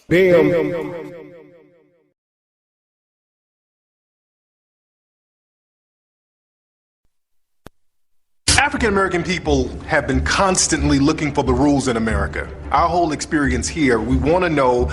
Bam. African American people have been constantly looking for the rules in America. Our whole experience here, we want to know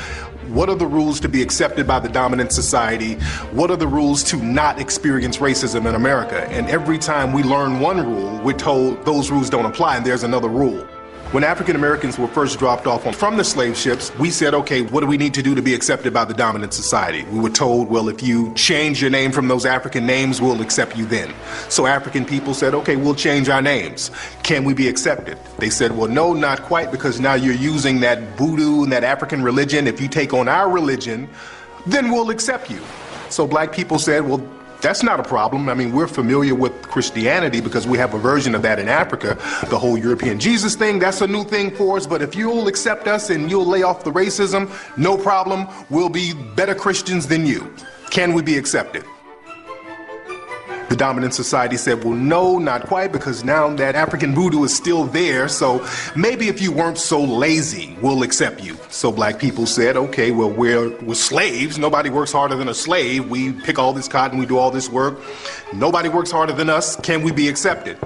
what are the rules to be accepted by the dominant society? What are the rules to not experience racism in America? And every time we learn one rule, we're told those rules don't apply and there's another rule. When African Americans were first dropped off from the slave ships, we said, okay, what do we need to do to be accepted by the dominant society? We were told, well, if you change your name from those African names, we'll accept you then. So African people said, okay, we'll change our names. Can we be accepted? They said, well, no, not quite, because now you're using that voodoo and that African religion. If you take on our religion, then we'll accept you. So black people said, well, that's not a problem. I mean, we're familiar with Christianity because we have a version of that in Africa. The whole European Jesus thing, that's a new thing for us. But if you'll accept us and you'll lay off the racism, no problem. We'll be better Christians than you. Can we be accepted? The dominant society said, well, no, not quite, because now that African voodoo is still there, so maybe if you weren't so lazy, we'll accept you. So black people said, okay, well, we're slaves. Nobody works harder than a slave. We pick all this cotton, we do all this work. Nobody works harder than us. Can we be accepted?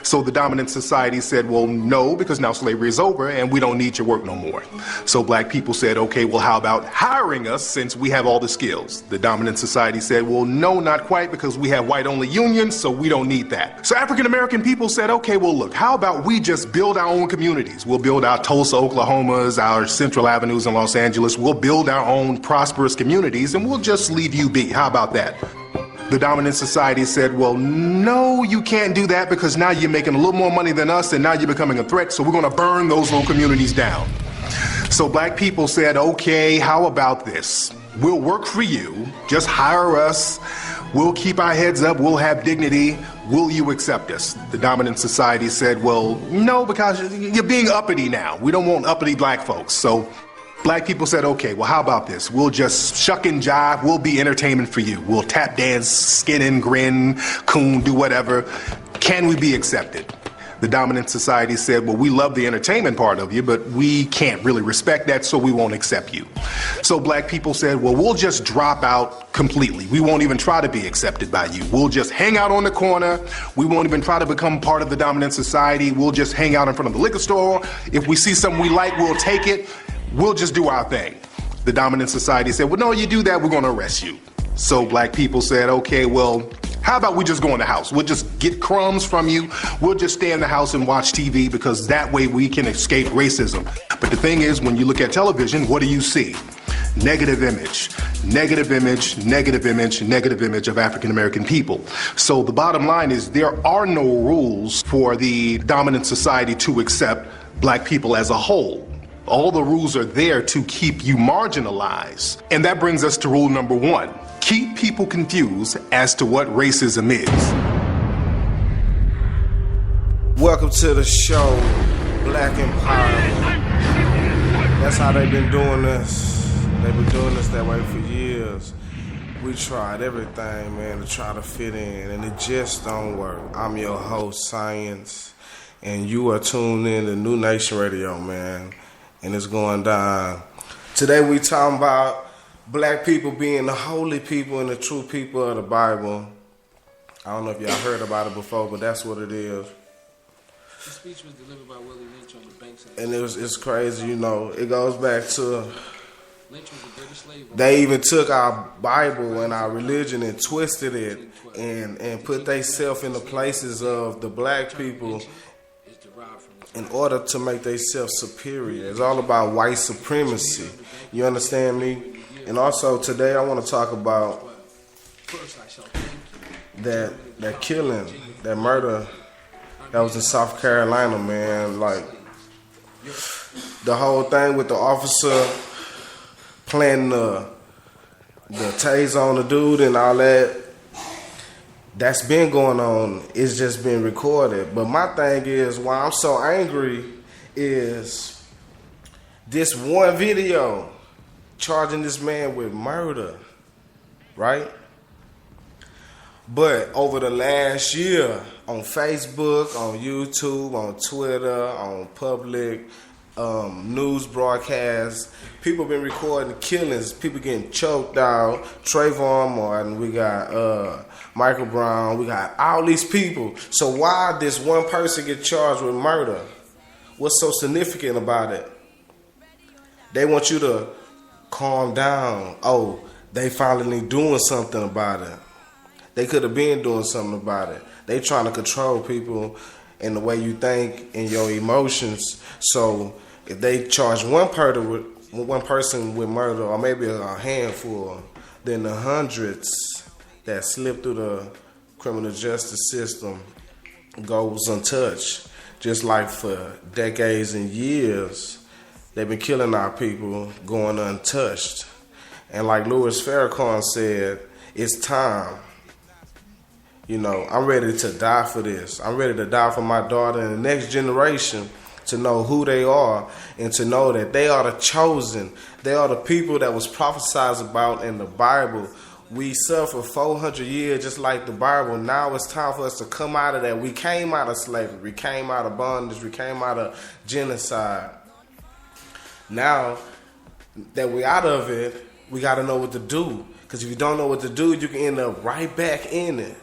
So the dominant society said, well, no, because now slavery is over and we don't need your work no more. So black people said, okay, well, how about hiring us since we have all the skills? The dominant society said, well, no, not quite, because we have white-only unions, so we don't need that. So African American people said, okay, well, look, how about we just build our own communities? We'll build our Tulsa, Oklahomas, our Central Avenues in Los Angeles. We'll build our own prosperous communities and we'll just leave you be. How about that? The dominant society said, well, no, you can't do that because now you're making a little more money than us and now you're becoming a threat, so we're going to burn those little communities down. So black people said, okay, how about this? We'll work for you, just hire us, we'll keep our heads up, we'll have dignity, will you accept us? The dominant society said, well, no, because you're being uppity now. We don't want uppity black folks. So black people said, okay, well, how about this? We'll just shuck and jive, we'll be entertainment for you. We'll tap dance, skin and grin, coon, do whatever. Can we be accepted? The dominant society said, well, we love the entertainment part of you, but we can't really respect that, so we won't accept you. So black people said, well, we'll just drop out completely. We won't even try to be accepted by you. We'll just hang out on the corner. We won't even try to become part of the dominant society. We'll just hang out in front of the liquor store. If we see something we like, we'll take it. We'll just do our thing. The dominant society said, well, no, you do that, we're going to arrest you. So black people said, okay, well, how about we just go in the house? We'll just get crumbs from you. We'll just stay in the house and watch TV because that way we can escape racism. But the thing is, when you look at television, what do you see? Negative image, negative image, negative image, negative image of African American people. So the bottom line is there are no rules for the dominant society to accept black people as a whole. All the rules are there to keep you marginalized. And that brings us to rule number one. Keep people confused as to what racism is. Welcome to the show, Black Empowerment. That's how they've been doing this. They've been doing this that way for years. We tried everything, man, to try to fit in, and it just don't work. I'm your host, Science, and you are tuned in to New Nation Radio, man, and it's going down. Today we talking about black people being the holy people and the true people of the Bible. I don't know if y'all heard about it before, but that's what it is. The speech was delivered by Willie Lynch on the banks of And it's crazy, you know. It goes back to Lynch was the British slave owner. they even took our Bible and our religion and twisted it and put themselves in the places of the black people in order to make themselves superior. It's all about white supremacy. You understand me? And also today I want to talk about that killing, that murder that was in South Carolina, man. Like the whole thing with the officer planting the tase on the dude and all that. That's been going on. It's just been recorded. But my thing is, why I'm so angry is this one video charging this man with murder, right? But over the last year, on Facebook, on YouTube, on Twitter, on public news broadcasts. People been recording killings. People getting choked out. Trayvon Martin. We got Michael Brown. We got all these people. So why this one person get charged with murder? What's so significant about it? They want you to calm down. Oh, they finally doing something about it. They could have been doing something about it. They trying to control people in the way you think and your emotions. So if they charge one person with murder, or maybe a handful, then the hundreds that slip through the criminal justice system goes untouched. Just like for decades and years, they've been killing our people, going untouched. And like Louis Farrakhan said, it's time. You know, I'm ready to die for this. I'm ready to die for my daughter and the next generation to know who they are and to know that they are the chosen. They are the people that was prophesied about in the Bible. We suffered 400 years just like the Bible. Now it's time for us to come out of that. We came out of slavery. We came out of bondage. We came out of genocide. Now that we're out of it, we got to know what to do. Because if you don't know what to do, you can end up right back in it.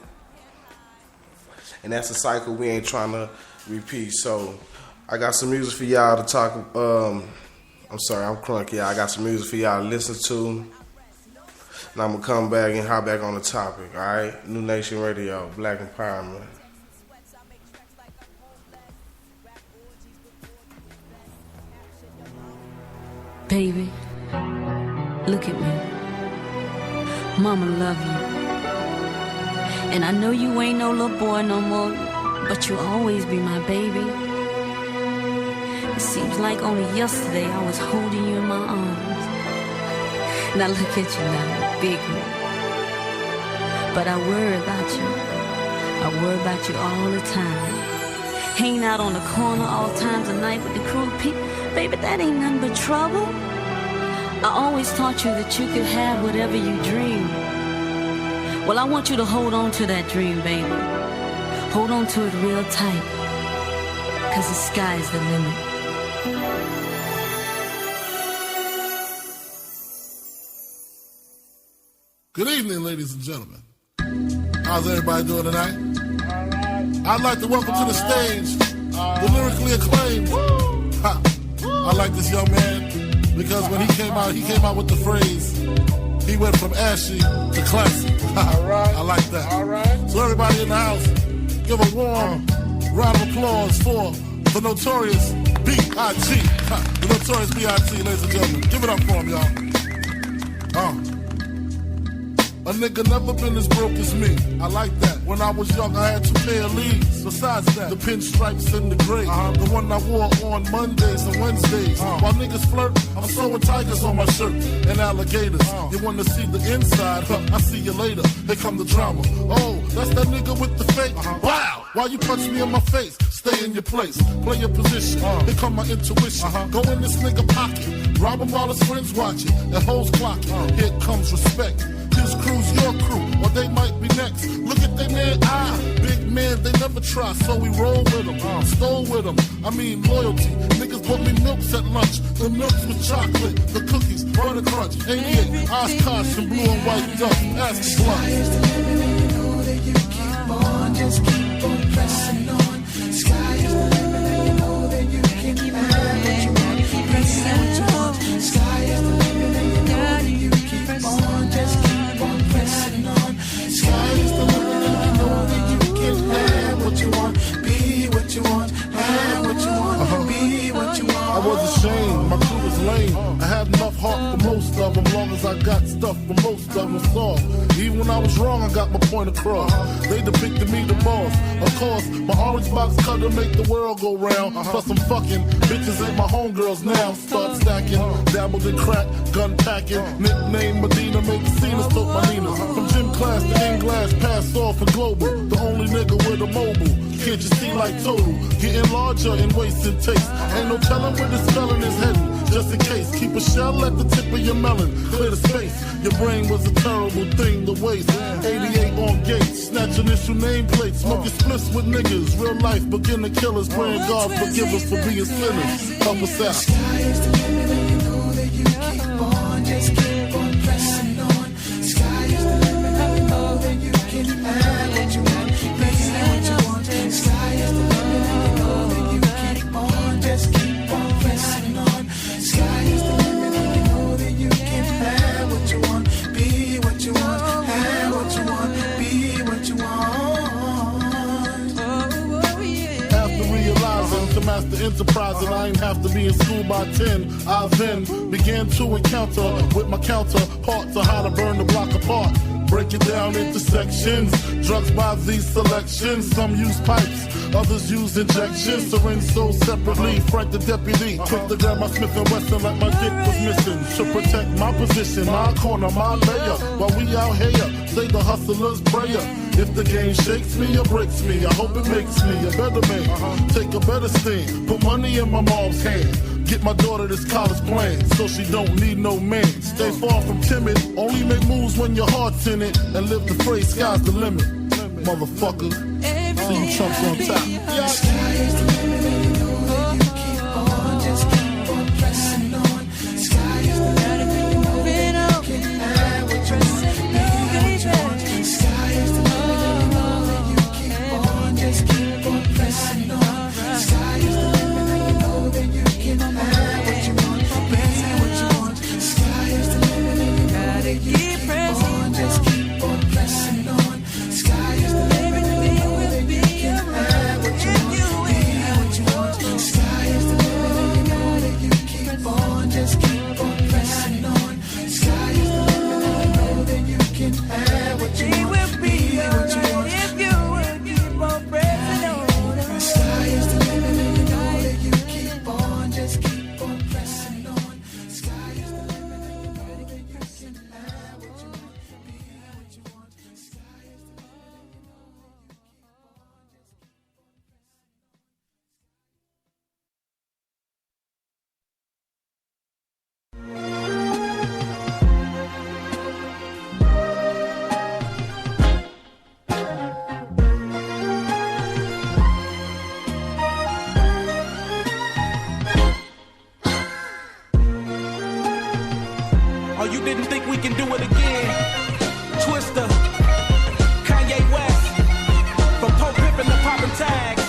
And that's a cycle we ain't trying to repeat. So I got some music for y'all to talk. I'm sorry, I'm crunk, y'all. I got some music for y'all to listen to. And I'm going to come back and hop back on the topic, all right? New Nation Radio, Black Empowerment. Baby, look at me. Mama love you. And I know you ain't no little boy no more, but you'll always be my baby. It seems like only yesterday I was holding you in my arms. Now look at you now, big one. But I worry about you. I worry about you all the time. Hanging out on the corner all times of night with the cruel people. Baby, that ain't nothing but trouble. I always taught you that you could have whatever you dream. Well, I want you to hold on to that dream, baby. Hold on to it real tight, 'cause the sky's the limit. Good evening, ladies and gentlemen. How's everybody doing tonight? I'd like to welcome to the stage the lyrically acclaimed. I like this young man because when he came out with the phrase, he went from ashy to classy. I like that. All right. So everybody in the house, give a warm round of applause for the Notorious B.I.G. The Notorious B.I.G., ladies and gentlemen. Give it up for him, y'all. A nigga never been as broke as me. I like that. When I was young, I had 2 pair of leaves. Besides that, the pinstripes and the gray. The one I wore on Mondays and Wednesdays. While niggas flirt, I'm sewing tigers on my shirt and alligators. You wanna see the inside? I see you later. Here come the drama. Oh, that's that nigga with the fake. Wow! Why you punch me in my face? Stay in your place. Play your position. Here come my intuition. Go in this nigga pocket. Rob him while his friends watching. That hoes clocking. Here comes respect. His crew's your crew, or they might be next. Look at they man, big man, they never try, so we roll with them, stole with them. I mean loyalty. Niggas bought me milks at lunch, the milks with chocolate, the cookies, butter crunch, 88, Oshkosh and blue and white duck. Ask the blood. Sky is the limit, and you know that you keep on, just keep on pressing on. Sky is the limit, and you know that you can keep on what you want, pressing what you want. Sky is the limit, and you know that you keep on, just keep pressing on. Sky is the limit, and you know that you can have what you want, be what you want, have what you want, be what you want. I was ashamed, my crew was lame. I had enough heart for most of them, long as I got stuff for most of them soft. Even when I was wrong, I got my point across. They depicted me the boss. Of course, my orange box cutter make the world go round. Plus I'm fucking bitches ain't my homegirls now. Start stacking, dabbled in crack, gun packing. Nickname Medina, make scenes, took my Nina. From gym class to in-glass, pass off for global. The only nigga with a mobile. Can't you see like total? Getting larger in waist and taste. Ain't no telling where this felon is heading. just in case. Keep a shell at the tip of your melon, clear the space. Your brain was a terrible thing to waste. 88 on gates, snatch initial nameplates. Smoke your splits with niggas, real life beginner killers. Praying God forgive us for being sinners. Help us out. Sky is the limit and you know that you keep on, just keep on pressing on. Sky is the limit and you know that you can have what you want, be what you want. Sky is the limit and you know that you keep on, just keep on pressing on. Sky is the limit and you know that you can have what you want, be what you want, have what you want, be what you want. After realizing to master enterprise and I ain't have to be in school by 10, I then began to encounter with my counterparts on how to burn the block apart. Break it down into sections. Drugs by these selections. Some use pipes, others use injections. Syringe sold separately. Frank the deputy, quick to grab my Smith & Wesson like my dick was missing. To protect my position, my corner, my layer. While we out here, say the hustler's prayer. If the game shakes me or breaks me, I hope it makes me a better man. Take a better stand, put money in my mom's hand. Get my daughter this college plan, so she don't need no man. Stay far from timid, only make moves when your heart's in it. And live the phrase, sky's the limit. Motherfucker, see you chumps on top. Yeah. Sky is the limit and you know that you keep on, just keep on pressing on. Sky is the limit and you know that you can have what you want, be what you want. Sky is the limit and you know that you keep on, just keep on pressing on. Sky is the limit and you know that you can have what you want, be what you want. Sky is the limit and you know that you keep on, just keep on pressing on. Sky is the limit and you know that you can have what you want, be what you want. Sky is the limit and you know that you keep on, just keep on pressing on. Sky is the limit and you know that you can have what you want, be what you want. If you will keep on pressing on. Sky is the limit and you know that you keep on, just keep on pressing on. Sky is the limit and you know that you can have what you want, be what you want. Sky is the limit and you know that you keep on, just keep Oh, you didn't think we can do it again? Twister, Kanye West, from Pope Pippin to poppin' tags,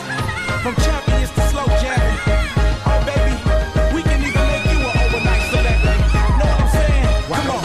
from champions to slow jamming. Oh, baby, we can even make you an overnight celebrity. Know what I'm saying? Come on.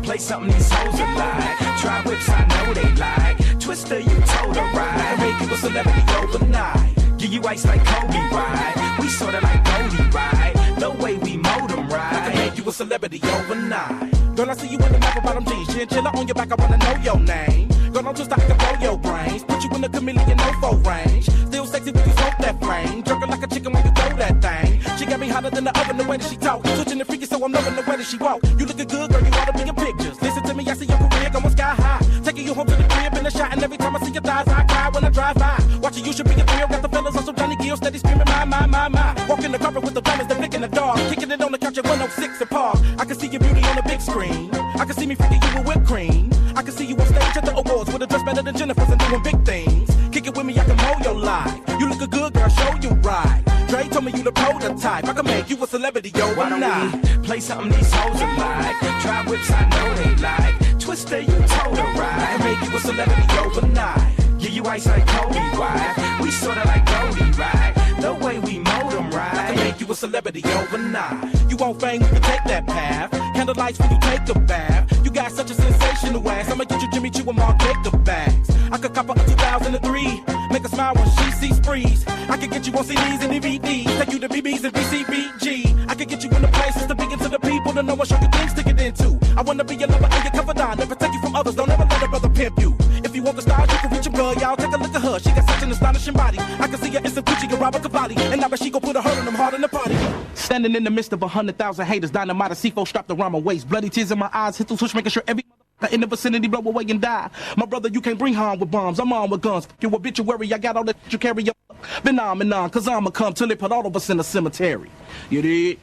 Play something these hoes are like. Try whips, I know they like. Twister, you told her right. Make you a celebrity overnight. Give you ice like Kobe, right? We sorta like Goldie, right? No way we mold them right. I can make you a celebrity overnight. Girl, I see you in the map about them jeans. Chinchilla on your back, I wanna know your name. Girl, I'm just I can blow your brains. Put you in the chameleon no-fo range. Still sexy when you smoke that flame. Jerking like a chicken when you throw that thing. She got me hotter than the oven, the way that she talk. Switching the freaky, so I'm loving the way that she walk. You looking good, girl, you ought to be in pictures. Listen to me, I see your career going sky high. Taking you home to the crib in the shot, and every time I see your thighs, I cry when I drive by. Watching you should be a thrill. Got the fellas on some Johnny Gill, steady screaming, my. Walking the carpet with the diamonds, they're picking the dog. Kicking it on the couch at 106 and Park. I can see your beauty on the big screen. I can see me freaking you with whipped cream. I can see you on stage at the awards with a dress better than Jennifer's and doing big things. Kick it with me, I can mold your life. You look a good girl, show you right. Dre told me you the prototype. I can make you a celebrity overnight. Why don't we play something these hoes are like? Try whips, I know they like. Twister, you told her right. I can make you a celebrity overnight. Give you ice like Kobe, right? We sorta like Goldie, right? No way we mold them right. I can make you a celebrity overnight. You want fame, we can take that path. Candlelights when you take a bath. You got such a sensational ass. I'ma get you Jimmy Choo and Mark Jacob bags. I could cop her a 2003. Make her smile when she sees sprees. I could get you on CDs and DVDs. Take you to BBs and BCBG. I could get you in the places to begin to the people to know what show you things to get into. I wanna be your lover and your confidant. Never take you from others. Don't ever let a brother pimp you. If you want the style, you can reach your girl. Y'all take a look at her. She got such an astonishing body. I can see her in some Gucci and Robert Cavalli. And now she gon' put a hurt on them hard in the party. Standing in the midst of 100,000 haters, dynamite, a C4 strapped around my waist. Bloody tears in my eyes, hit the switch, making sure every in the vicinity blow away and die. My brother, you can't bring harm with bombs. I'm on with guns. F*** your obituary, I got all that you carry up. Phenomenon, cause I'ma come till they put all of us in the cemetery. You dig?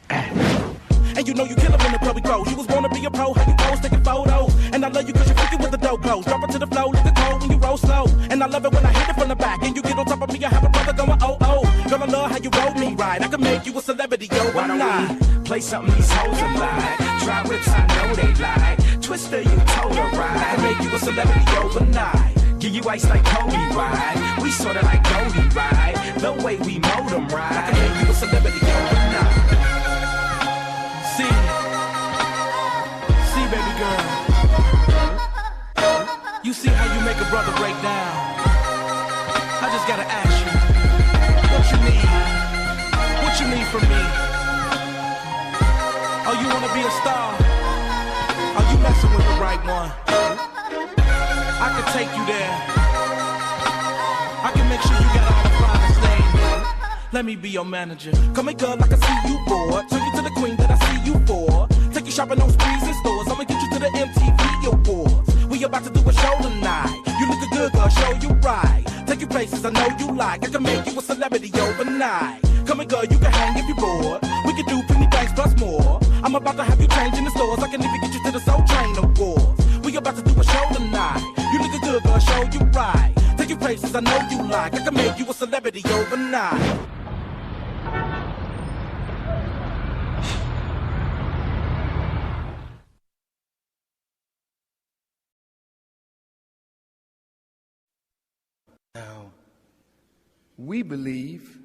And you know you kill 'em in the club we throw. You was born to be a pro, how you pose, taking photos. And I love you cause you're freaking with the dope clothes. Drop it to the flow, look at cold when you roll slow. And I love it when I hit it from the back. And you get on top of me, I have a brother going, oh, oh. Girl, I love how you roll me right. I can make you a celebrity, yo, Why I'm don't not. we play something these hoes are like? Try whips, I know they like. Twister, you told her right. I can make you a celebrity overnight. Give you ice like Kobe, right? We sorta like Goldie, right? The way we mold them, right? I can make you a celebrity overnight. See, baby girl. You see how you make a brother break down. I just gotta ask you, what you need? What you need from me? Oh, you wanna be a star? Oh, you messing with the right one. I can take you there. I can make sure you got all the finest things. Let me be your manager. Come here, girl, I can see you bored. Turn you to the queen that I see you for. Take you shopping on sprees and stores. I'ma get you to the MTV Awards. We about to do a show tonight. You lookin' good, girl, show you right. Take you places I know you like. I can make you a celebrity overnight. Come here, girl, you can hang if you're bored. We can do plenty things plus more. I'm about to have you change in the stores. I can even get you to the Soul Train Awards. We about to do a show tonight. You lookin' good, girl, show you right. Take you places I know you like. I can make you a celebrity overnight. Now, we believe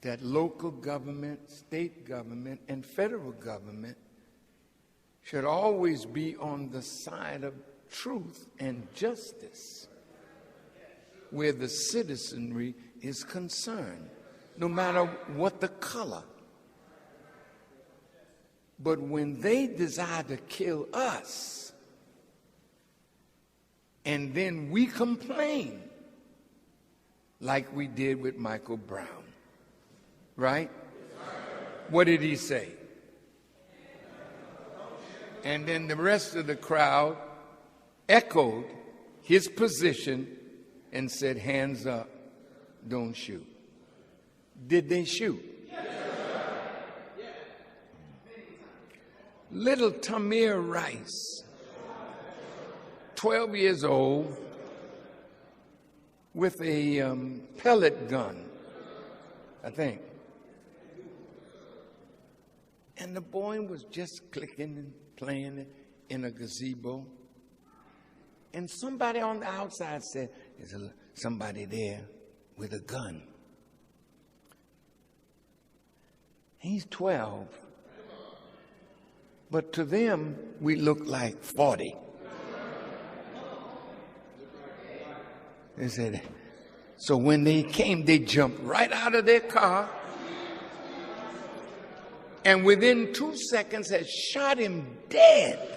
that local government, state government, and federal government should always be on the side of truth and justice where the citizenry is concerned, no matter what the color. But when they desire to kill us, and then we complain, like we did with Michael Brown, right? What did he say? And then the rest of the crowd echoed his position and said, hands up, don't shoot. Did they shoot? Little Tamir Rice, 12 years old, with a pellet gun, I think. And the boy was just clicking and playing in a gazebo. And somebody on the outside said, there's somebody there with a gun. He's 12. But to them, we look like 40. They said, so when they came, they jumped right out of their car and within 2 seconds had shot him dead.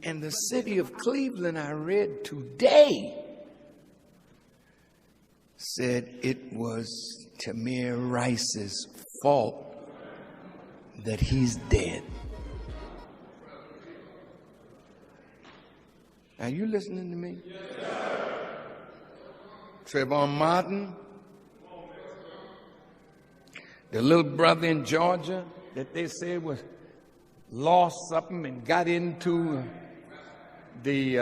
And the city of Cleveland, I read today, said it was Tamir Rice's fault that he's dead. Are you listening to me? Trayvon Martin, the little brother in Georgia that they said was lost something and got into the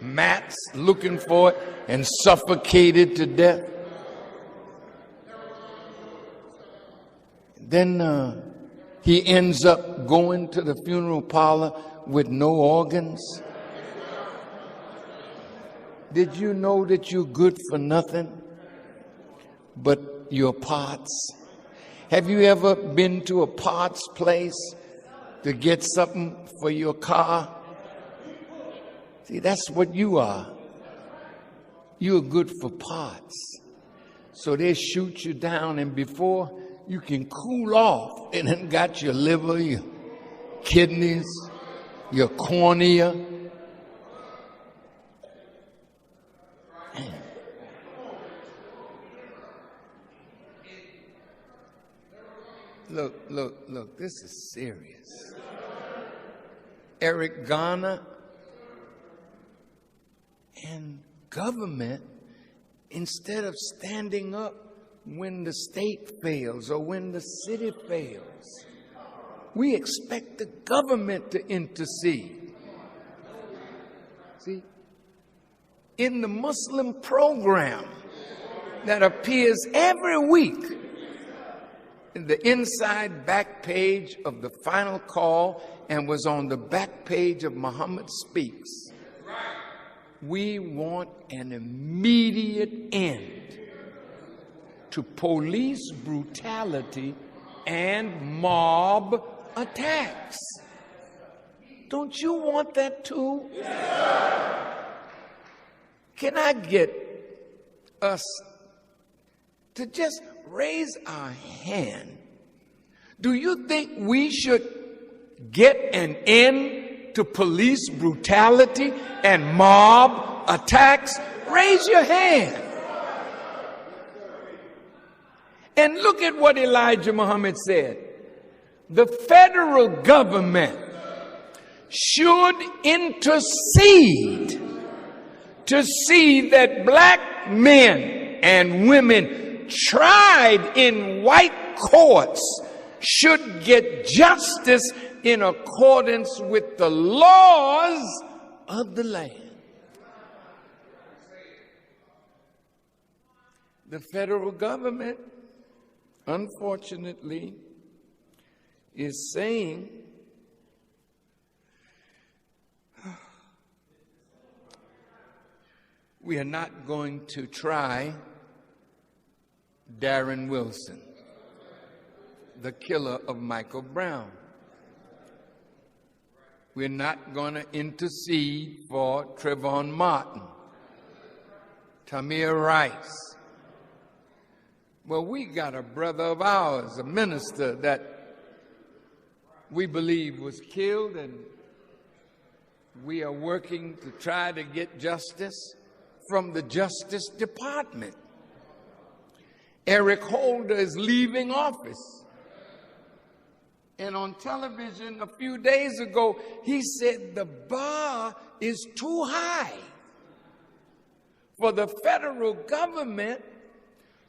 mats looking for it and suffocated to death. Then he ends up going to the funeral parlor with no organs. Did you know that you're good for nothing but your parts? Have you ever been to a parts place to get something for your car? See, that's what you are. You're good for parts. So they shoot you down, and before you can cool off, they done got your liver, your kidneys, your cornea. Look, this is serious. Eric Garner and government, instead of standing up when the state fails or when the city fails. We expect the government to intercede. See, in the Muslim program that appears every week in the inside back page of the Final Call and was on the back page of Muhammad Speaks, we want an immediate end to police brutality and mob attacks. Don't you want that too? Can I get us to just raise our hand? Do you think we should get an end to police brutality and mob attacks? Raise your hand. And look at what Elijah Muhammad said. The federal government should intercede to see that black men and women tried in white courts should get justice in accordance with the laws of the land. The federal government, unfortunately, is saying we are not going to try Darren Wilson, the killer of Michael Brown. We're not going to intercede for Trayvon Martin, Tamir Rice. Well, we got a brother of ours, a minister that we believe was killed, and we are working to try to get justice from the Justice Department. Eric Holder is leaving office. And on television a few days ago, he said the bar is too high for the federal government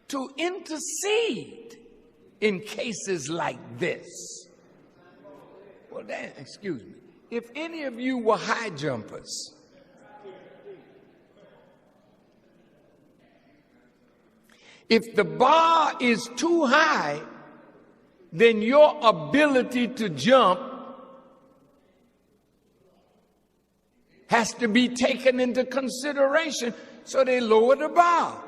to intercede in cases like this. Well, excuse me. If any of you were high jumpers, if the bar is too high, then your ability to jump has to be taken into consideration, so they lower the bar.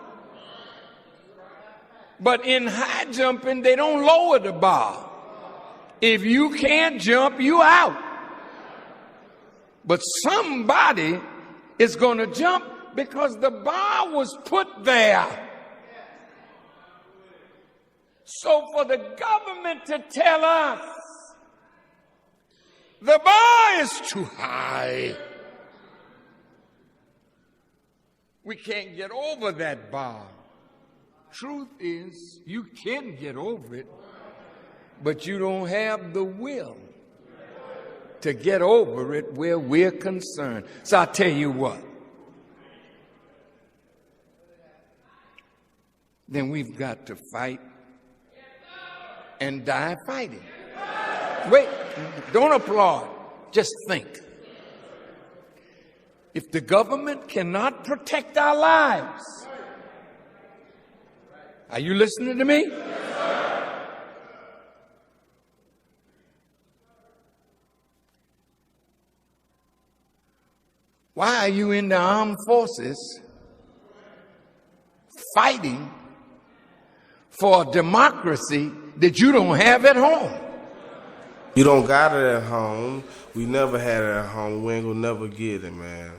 But in high jumping, they don't lower the bar. If you can't jump, you out. But somebody is going to jump because the bar was put there. So for the government to tell us the bar is too high, we can't get over that bar. Truth is, you can get over it, but you don't have the will to get over it where we're concerned. So I'll tell you what. Then we've got to fight and die fighting. Wait, don't applaud. Just think. If the government cannot protect our lives, are you listening to me? Why are you in the armed forces fighting for a democracy that you don't have at home? You don't got it at home. We never had it at home. We ain't gonna never get it, man.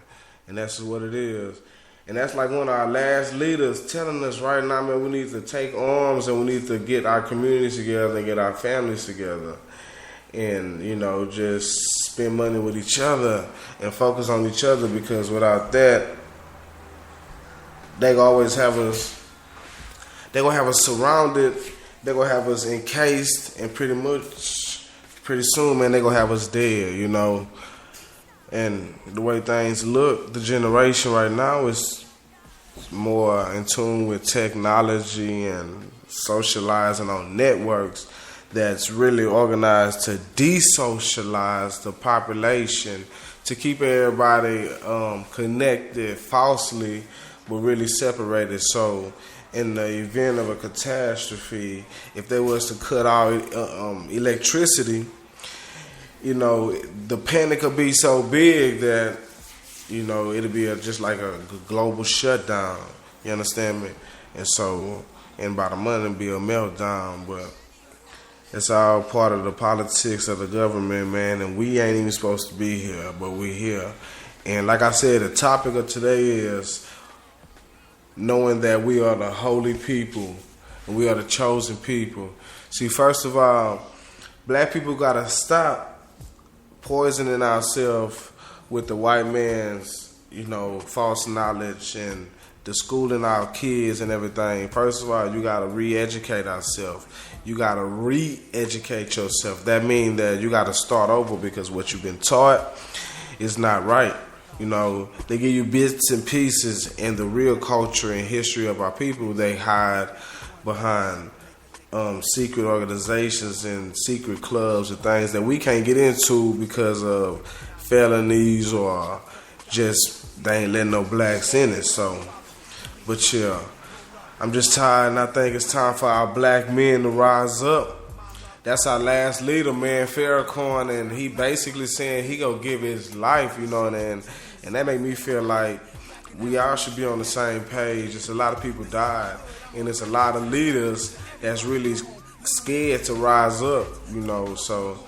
And that's what it is. And that's like one of our last leaders telling us right now, man, we need to take arms and we need to get our communities together and get our families together. And, you know, just spend money with each other and focus on each other, because without that, they gonna always have us, they're gonna have us surrounded, they're gonna have us encased, and pretty soon, man, they're gonna have us dead, you know. And the way things look, the generation right now is more in tune with technology and socializing on networks that's really organized to desocialize the population, to keep everybody connected falsely, but really separated. So in the event of a catastrophe, if they was to cut out electricity, you know, the panic would be so big that, you know, it'll be just like a global shutdown. You understand me? And so, and by the money, it'll be a meltdown. But it's all part of the politics of the government, man. And we ain't even supposed to be here, but we're here. And like I said, the topic of today is knowing that we are the holy people and we are the chosen people. See, first of all, black people gotta stop poisoning ourselves with the white man's, you know, false knowledge and the schooling our kids and everything. First of all, you gotta re-educate ourselves. You gotta re-educate yourself. That means that you gotta start over because what you've been taught is not right. You know, they give you bits and pieces, and the real culture and history of our people, they hide behind secret organizations and secret clubs and things that we can't get into because of felonies or just they ain't letting no blacks in it. So, but yeah, I'm just tired, and I think it's time for our black men to rise up. That's our last leader, man, Farrakhan, and he basically saying he gonna give his life, you know, and that make me feel like we all should be on the same page. It's a lot of people died, and it's a lot of leaders that's really scared to rise up, you know. So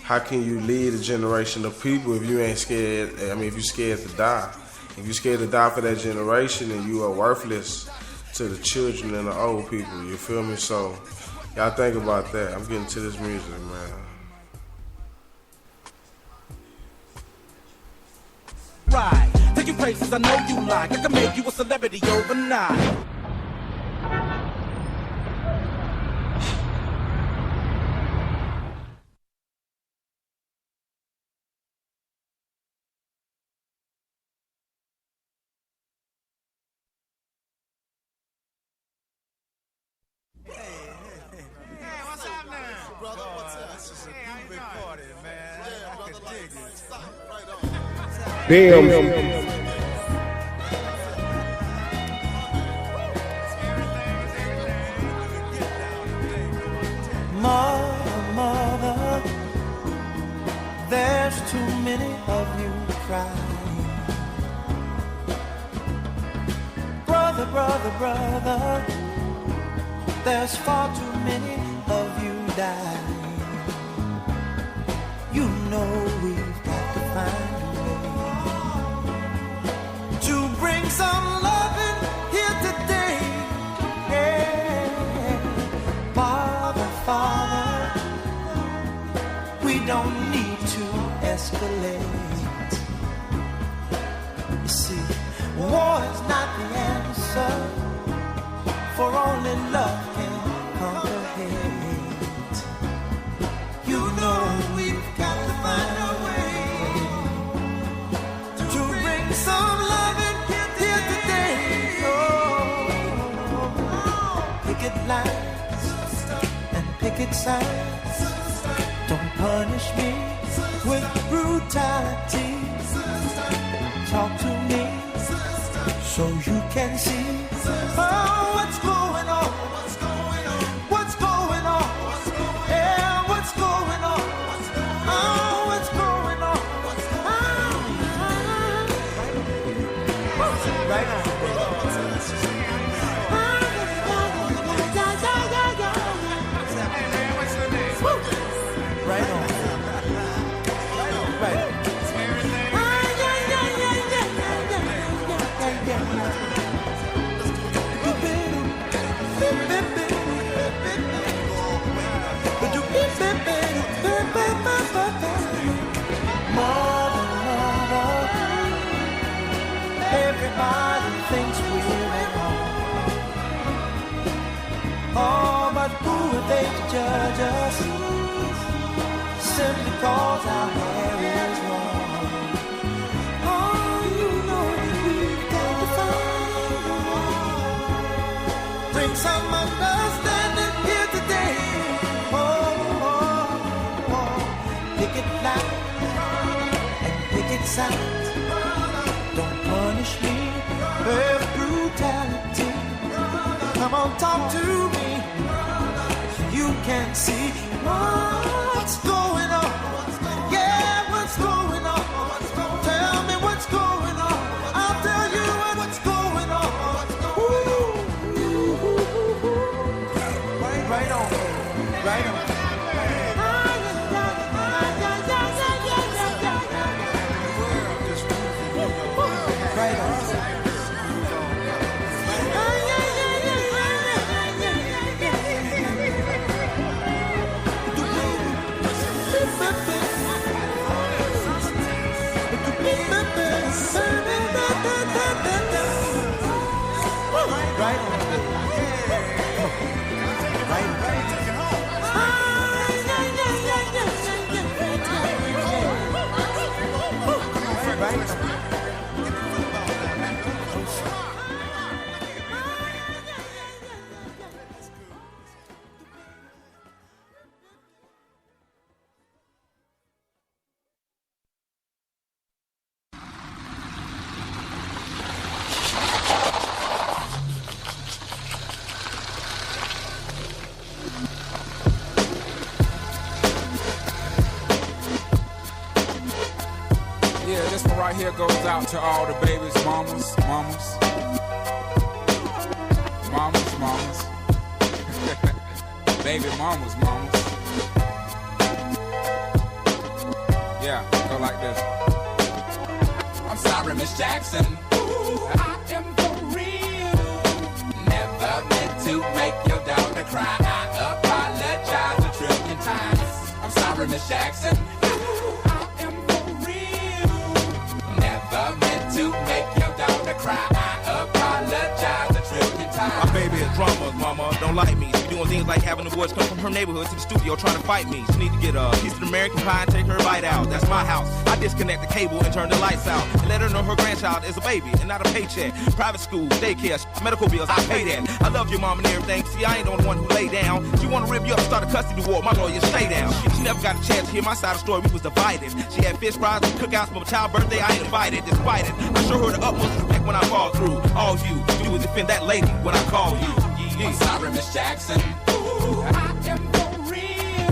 how can you lead a generation of people if you ain't scared? I mean, if you're scared to die. If you're scared to die for that generation, then you are worthless to the children and the old people, you feel me? So y'all think about that. I'm getting to this music, man. Right, take you places I know you like. I can make you a celebrity overnight. Damn. Mother, there's too many of you crying. Brother, brother, there's far too many of you dying. You know we've got to find to bring some loving here today. Yeah. Father, we don't need to escalate. You see, war is not the answer, for only love can conquer hate. You know we've got to find a way to bring some loving here today. Oh, picket lines and picket signs, don't punish me with brutality. Talk to me so you can see what's going on. What's going on? Yeah, what's going on? Oh, what's going on? Right on. Right on. Right on. Everybody thinks we're at home. Oh, but who are they to judge us? Simply cause our hair is long. Oh, you know that we've got to find a way it's out. Don't punish me with brutality. Come on, talk to me. You can see what's going on. Yeah, what's going on? Tell me what's going on. I'll tell you what's going on. Right on, right on. Right here goes out to all the babies, mamas. Baby mamas. Yeah, go like this. I'm sorry, Miss Jackson. Ooh, I am for real. Never meant to make your daughter cry. I apologize a trillion times. I'm sorry, Miss Jackson. Meant to make your daughter cry. I apologize a trillion times. My baby is drama, mama, don't like me. She doing things like having the boys come from her neighborhood to the studio trying to fight me. She need to get a piece of American pie and take her bite out. That's my house. I disconnect the cable and turn the lights out. And let her know her grandchild is a baby and not a paycheck. Private school, daycare, medical bills, I pay that. I love your mom and everything. See, I ain't the only one who lay down. She wanna rip you up and start a custody war. My lawyer, stay down. She never got a chance to hear my side of the story. We was divided. She had fish fries and cookouts for my child's birthday. I ain't invited, despite it. I show her the utmost respect when I fall through. All you would defend that lady when I call you. I'm sorry, Miss Jackson. Ooh, I am for real.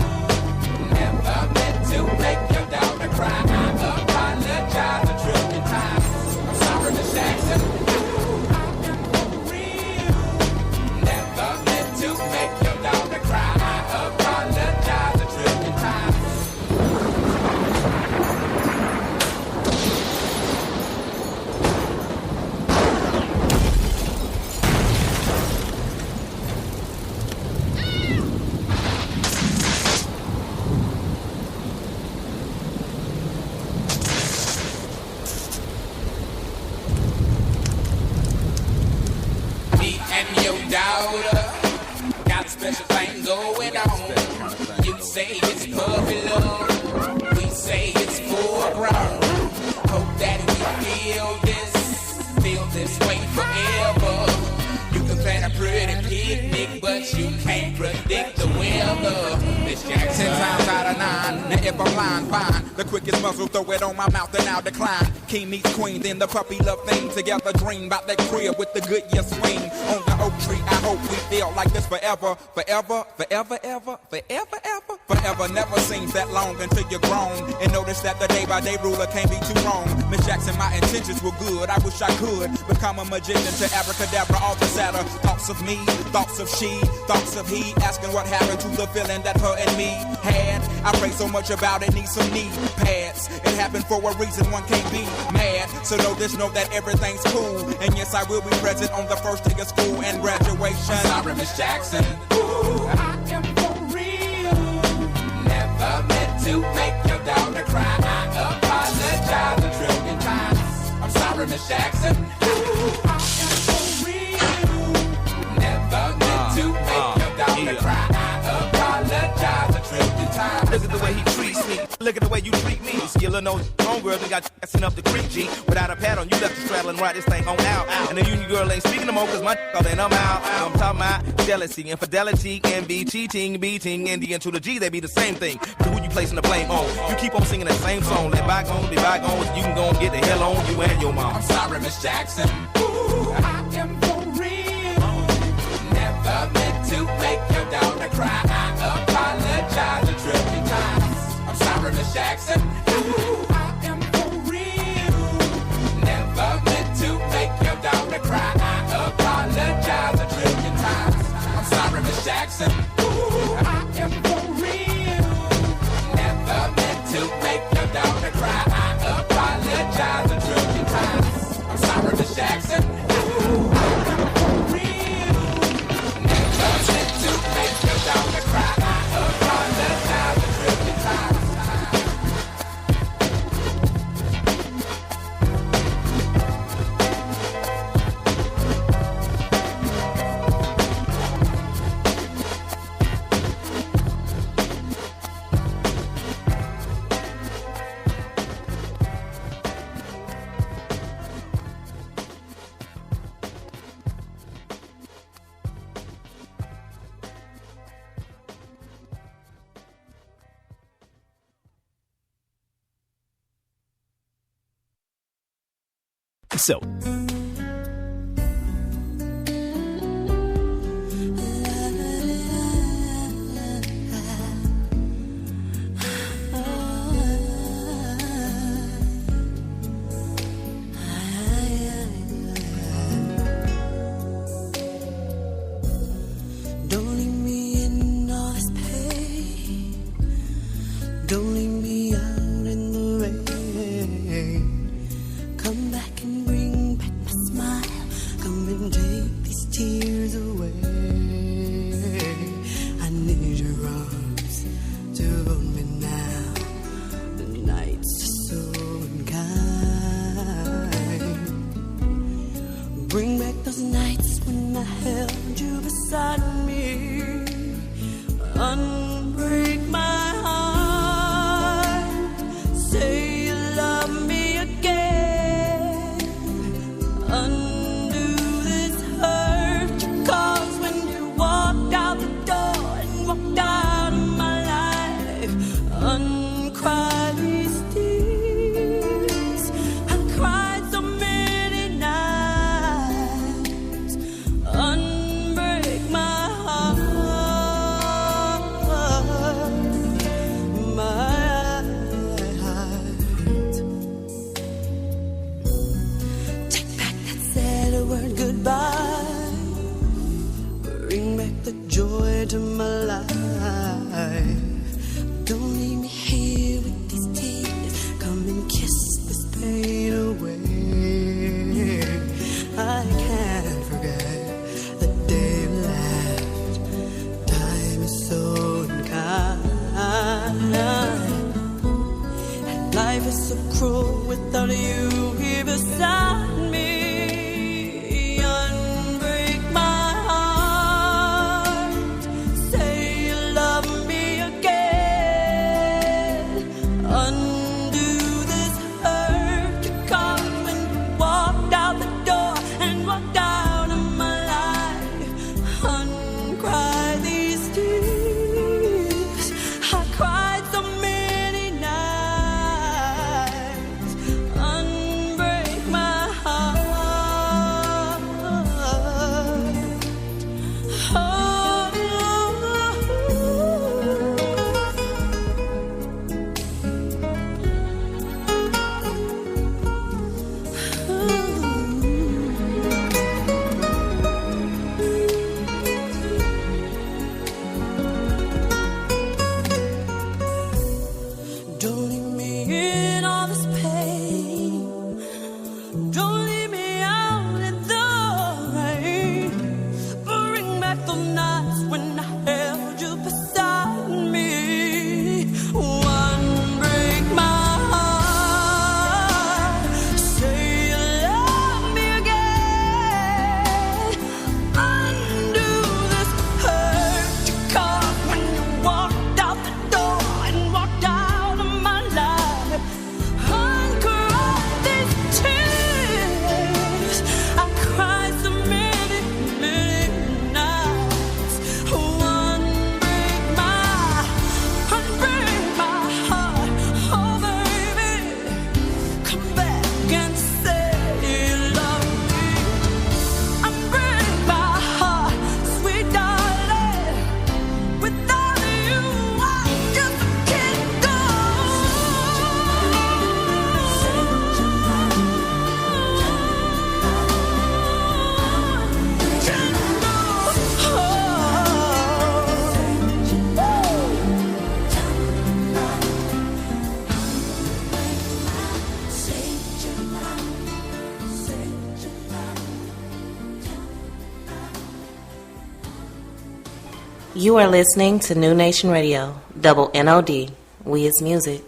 Never meant to make your daughter cry. I apologize a trillion times. I'm sorry, Miss Jackson. Ooh, I am for real. Never meant to make your daughter cry. I apologize a trillion times. Daughter, got a special thing going on. You say it's puppy love, we say it's full grown. Hope that we feel this way forever. You can plan a pretty picnic, but you can't predict the weather. Miss Jackson, 10 times out of 9. Now if I'm lying, fine. The quickest muzzle, throw it on my mouth and I'll decline. King meets queen, then the puppy love thing. Together dream about that crib with the good year swing. On the oak tree, I hope we feel like this forever. Forever, forever, ever, forever, ever. Forever never seems that long until you're grown. And notice that the day by day ruler can't be too wrong. Miss Jackson, my intentions were good. I wish I could become a magician to abracadabra, all the sadder. Thoughts of me, thoughts of she, thoughts of he. Asking what happened to the feeling that her and me had. I pray so much about it, need some knee pads. It happened for a reason, one can't be mad. So know this, know that everything's cool. And yes, I will be present on the first day of school and graduation. I'm sorry, Miss Jackson. Ooh, I am for real. Never meant to make your daughter cry. I apologize a trillion times. I'm sorry, Miss Jackson. Ooh, I am for real. Never meant to make your daughter cry. I apologize a trillion times. Look at the way he treats me. Look at the way you treat me. You see a little no homegirl that got passing up the creek, G. Without a pad on, you left the straddle and ride this thing on out. And the union girl ain't speaking no more, cause my all then I'm out. So I'm talking about jealousy, infidelity, envy, cheating, beating, and the N to the G, they be the same thing. But who you placing the blame on? You keep on singing that same song. Let bygones be bygones, you can go and get the hell on you and your mom. I'm sorry, Miss Jackson. Ooh, I am for real. Never meant to make your daughter cry. I apologize a trillion times. I'm sorry, Miss Jackson. Ooh, I am for real. Never meant to make your daughter cry. I apologize a trillion times. I'm sorry, Miss Jackson. Ooh, I am for real. Never meant to make your daughter cry. I apologize a trillion times. I'm sorry, Miss Jackson. Ooh, I am for real. Never meant to make your daughter cry. I apologize a trillion times. So, Don't leave me in all this pain. Don't leave me out in the rain. Come back and bring back my smile. Come and take these tears away. I need your arms to hold me now. The nights are so unkind. Bring back those nights when I held you beside me. Unbreak my heart. Say you love me again. Undo this hurt you caused when you walked out the door and walked out of my life. Uncry these tears. I cried so many nights. Unbreak my heart. My heart. Take back that sad word goodbye. Bring back the joy to my life. Don't leave me here with these tears. Come and kiss this pain away. I can't forget the day you left. Time is so unkind. And life is so cruel without you here beside me. Unbreak my heart. Say you love me again. Undo this hurt you caused when you walked out the door and walked out of my life. Uncry these tears. I cried so many nights. Unbreak my heart. Don't leave me in all this pain. Don't leave me out in the rain. Bring back the nights when I held you beside me. One break my heart. Say you love me again. Undo this hurt you caused when you walked out the door and walked out of my life. You are listening to New Nation Radio, double Nnod. We is music.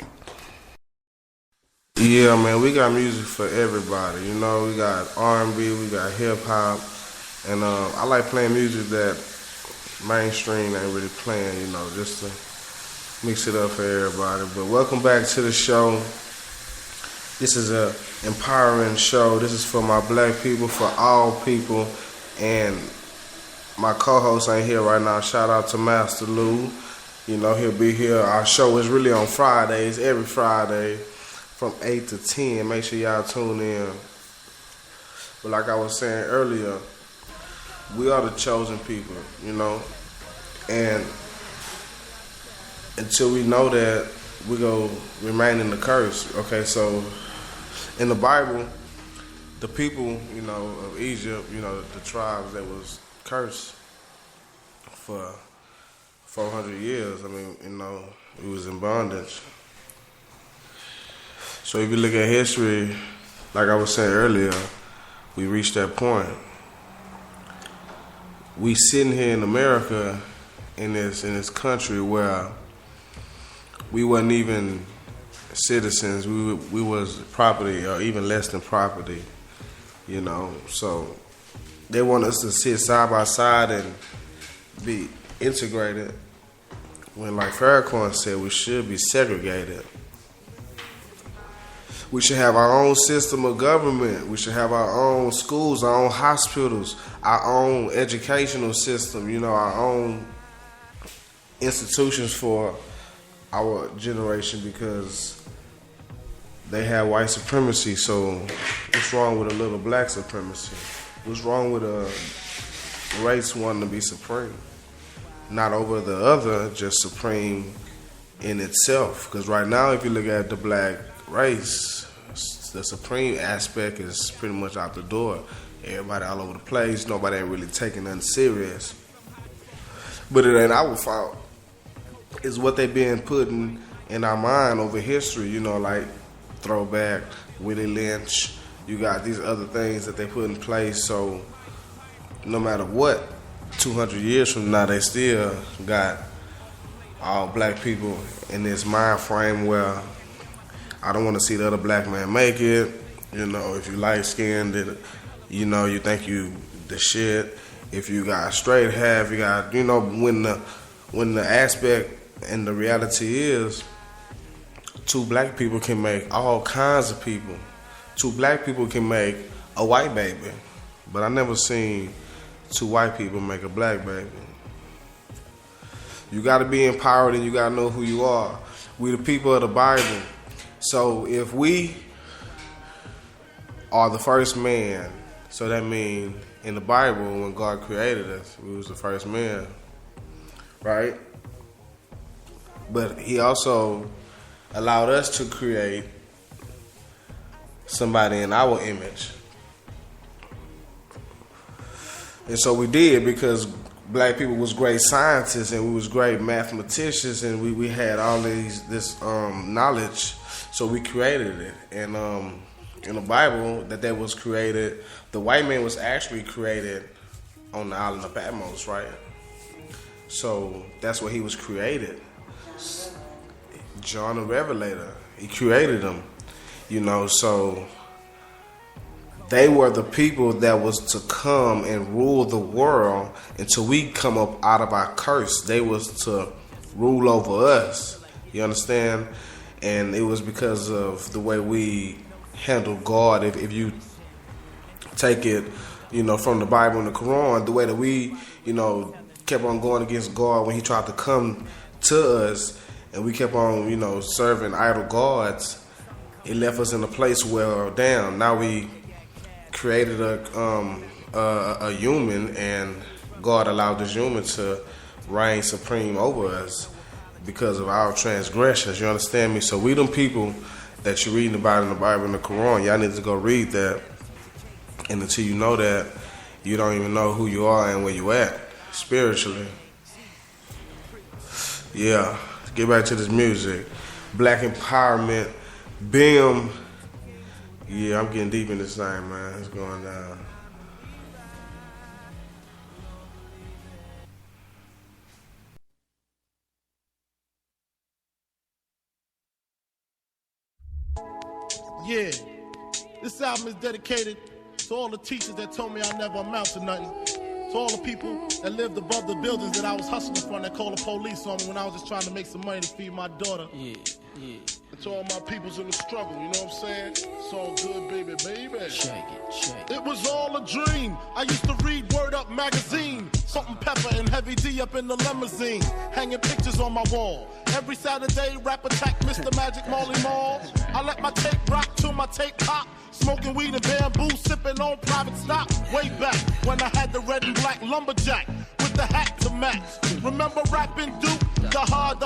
Yeah, man, we got music for everybody. You know, we got R&B, we got hip hop, and I like playing music that mainstream ain't really playing. You know, just to mix it up for everybody. But welcome back to the show. This is a empowering show. This is for my black people, for all people, and my co-host ain't here right now. Shout out to Master Lou. You know, he'll be here. Our show is really on Fridays, every Friday, from 8 to 10. Make sure y'all tune in. But like I was saying earlier, we are the chosen people, you know. And until we know that, we go remain in the curse. Okay, so in the Bible, the people, you know, of Egypt, you know, the tribes that was cursed for 400 years. I mean, you know, it was in bondage. So if you look at history, like I was saying earlier, we reached that point. We sitting here in America, in this country where we wasn't even citizens. We was property, or even less than property, you know. So they want us to sit side by side and be integrated, when, like Farrakhan said, we should be segregated. We should have our own system of government. We should have our own schools, our own hospitals, our own educational system, you know, our own institutions for our generation, because they have white supremacy. So what's wrong with a little black supremacy? What's wrong with a race wanting to be supreme? Not over the other, just supreme in itself. Because right now, if you look at the black race, the supreme aspect is pretty much out the door. Everybody all over the place. Nobody ain't really taking nothing serious. But it ain't our fault. It's what they been putting in our mind over history, you know, like Throwback, Willie Lynch. You got these other things that they put in place. So no matter what, 200 years from now, they still got all black people in this mind frame where I don't want to see the other black man make it. You know, if you light skinned, you know, you think you the shit. If you got straight hair, you got, you know, when the aspect and the reality is, two black people can make all kinds of people. Two black people can make a white baby, but I never seen two white people make a black baby. You got to be empowered and you got to know who you are. We the people of the Bible. So if we are the first man, so that means in the Bible, when God created us, we was the first man, right? But he also allowed us to create somebody in our image. And so we did, because black people was great scientists and we was great mathematicians, and we had all this knowledge. So we created it. And in the Bible, that was created, the white man was actually created on the island of Patmos, right? So that's where he was created. John the Revelator, he created them, you know. So they were the people that was to come and rule the world until we come up out of our curse. They was to rule over us, you understand? And it was because of the way we handle God. If you take it, you know, from the Bible and the Quran, the way that we, you know, kept on going against God when he tried to come to us, and we kept on, you know, serving idol gods, it left us in a place where, damn, now we created a human, and God allowed this human to reign supreme over us because of our transgressions. You understand me? So we them people that you're reading about in the Bible and the Quran, y'all need to go read that. And until you know that, you don't even know who you are and where you at spiritually. Yeah, get back to this music. Black empowerment, BIM. Yeah, I'm getting deep in this thing, man. It's going down. Yeah, this album is dedicated to all the teachers that told me I never amount to nothing. To all the people that lived above the buildings that I was hustling from that called the police on me when I was just trying to make some money to feed my daughter. Yeah. And to all my peoples in the struggle, you know what I'm saying? It's all good, baby. Shake it. It was all a dream. I used to read Word Up magazine. Salt and Pepper and Heavy D up in the limousine. Hanging pictures on my wall. Every Saturday, rap attack Mr. Magic Marley Marl. I let my tape rock till my tape pop. Smoking weed and bamboo, sipping on private stock. Way back when I had the red and black lumberjack with the hat to match. Remember rapping Duke? The hard.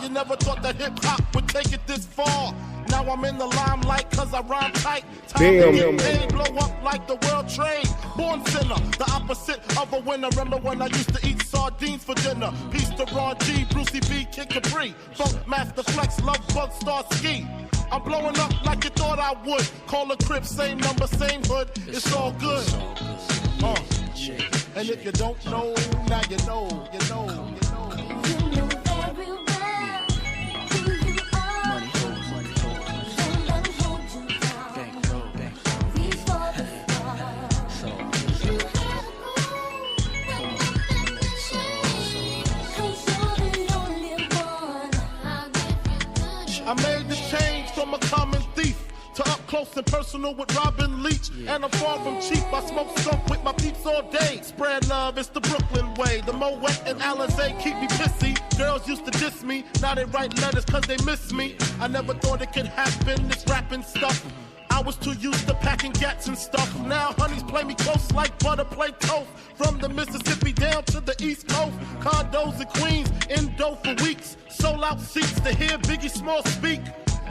You never thought that hip hop would take it this far. Now I'm in the limelight cause I rhyme tight. Time to get paid, blow up like the world trade. Born sinner, the opposite of a winner. Remember when I used to eat sardines for dinner? Peace to Ron G, Brucey B, Kid Capri. Funk Master Flex, Love Bug, Star Ski. I'm blowing up like you thought I would. Call a crib, same number, same hood. It's all good. And if you don't know, now you know, you know. I made the change from a common thief to up close and personal with Robin Leach. And I'm far from cheap, I smoke skunk with my peeps all day. Spread love, it's the Brooklyn way. The Moet and Alizé keep me pissy. Girls used to diss me, now they write letters cause they miss me. I never thought it could happen, this rapping stuff. I was too used to packing gats and stuff. Now honeys play me close like butter play toast. From the Mississippi down to the East Coast. Condos in Queens, indo for weeks. Sold out seats to hear Biggie Small speak.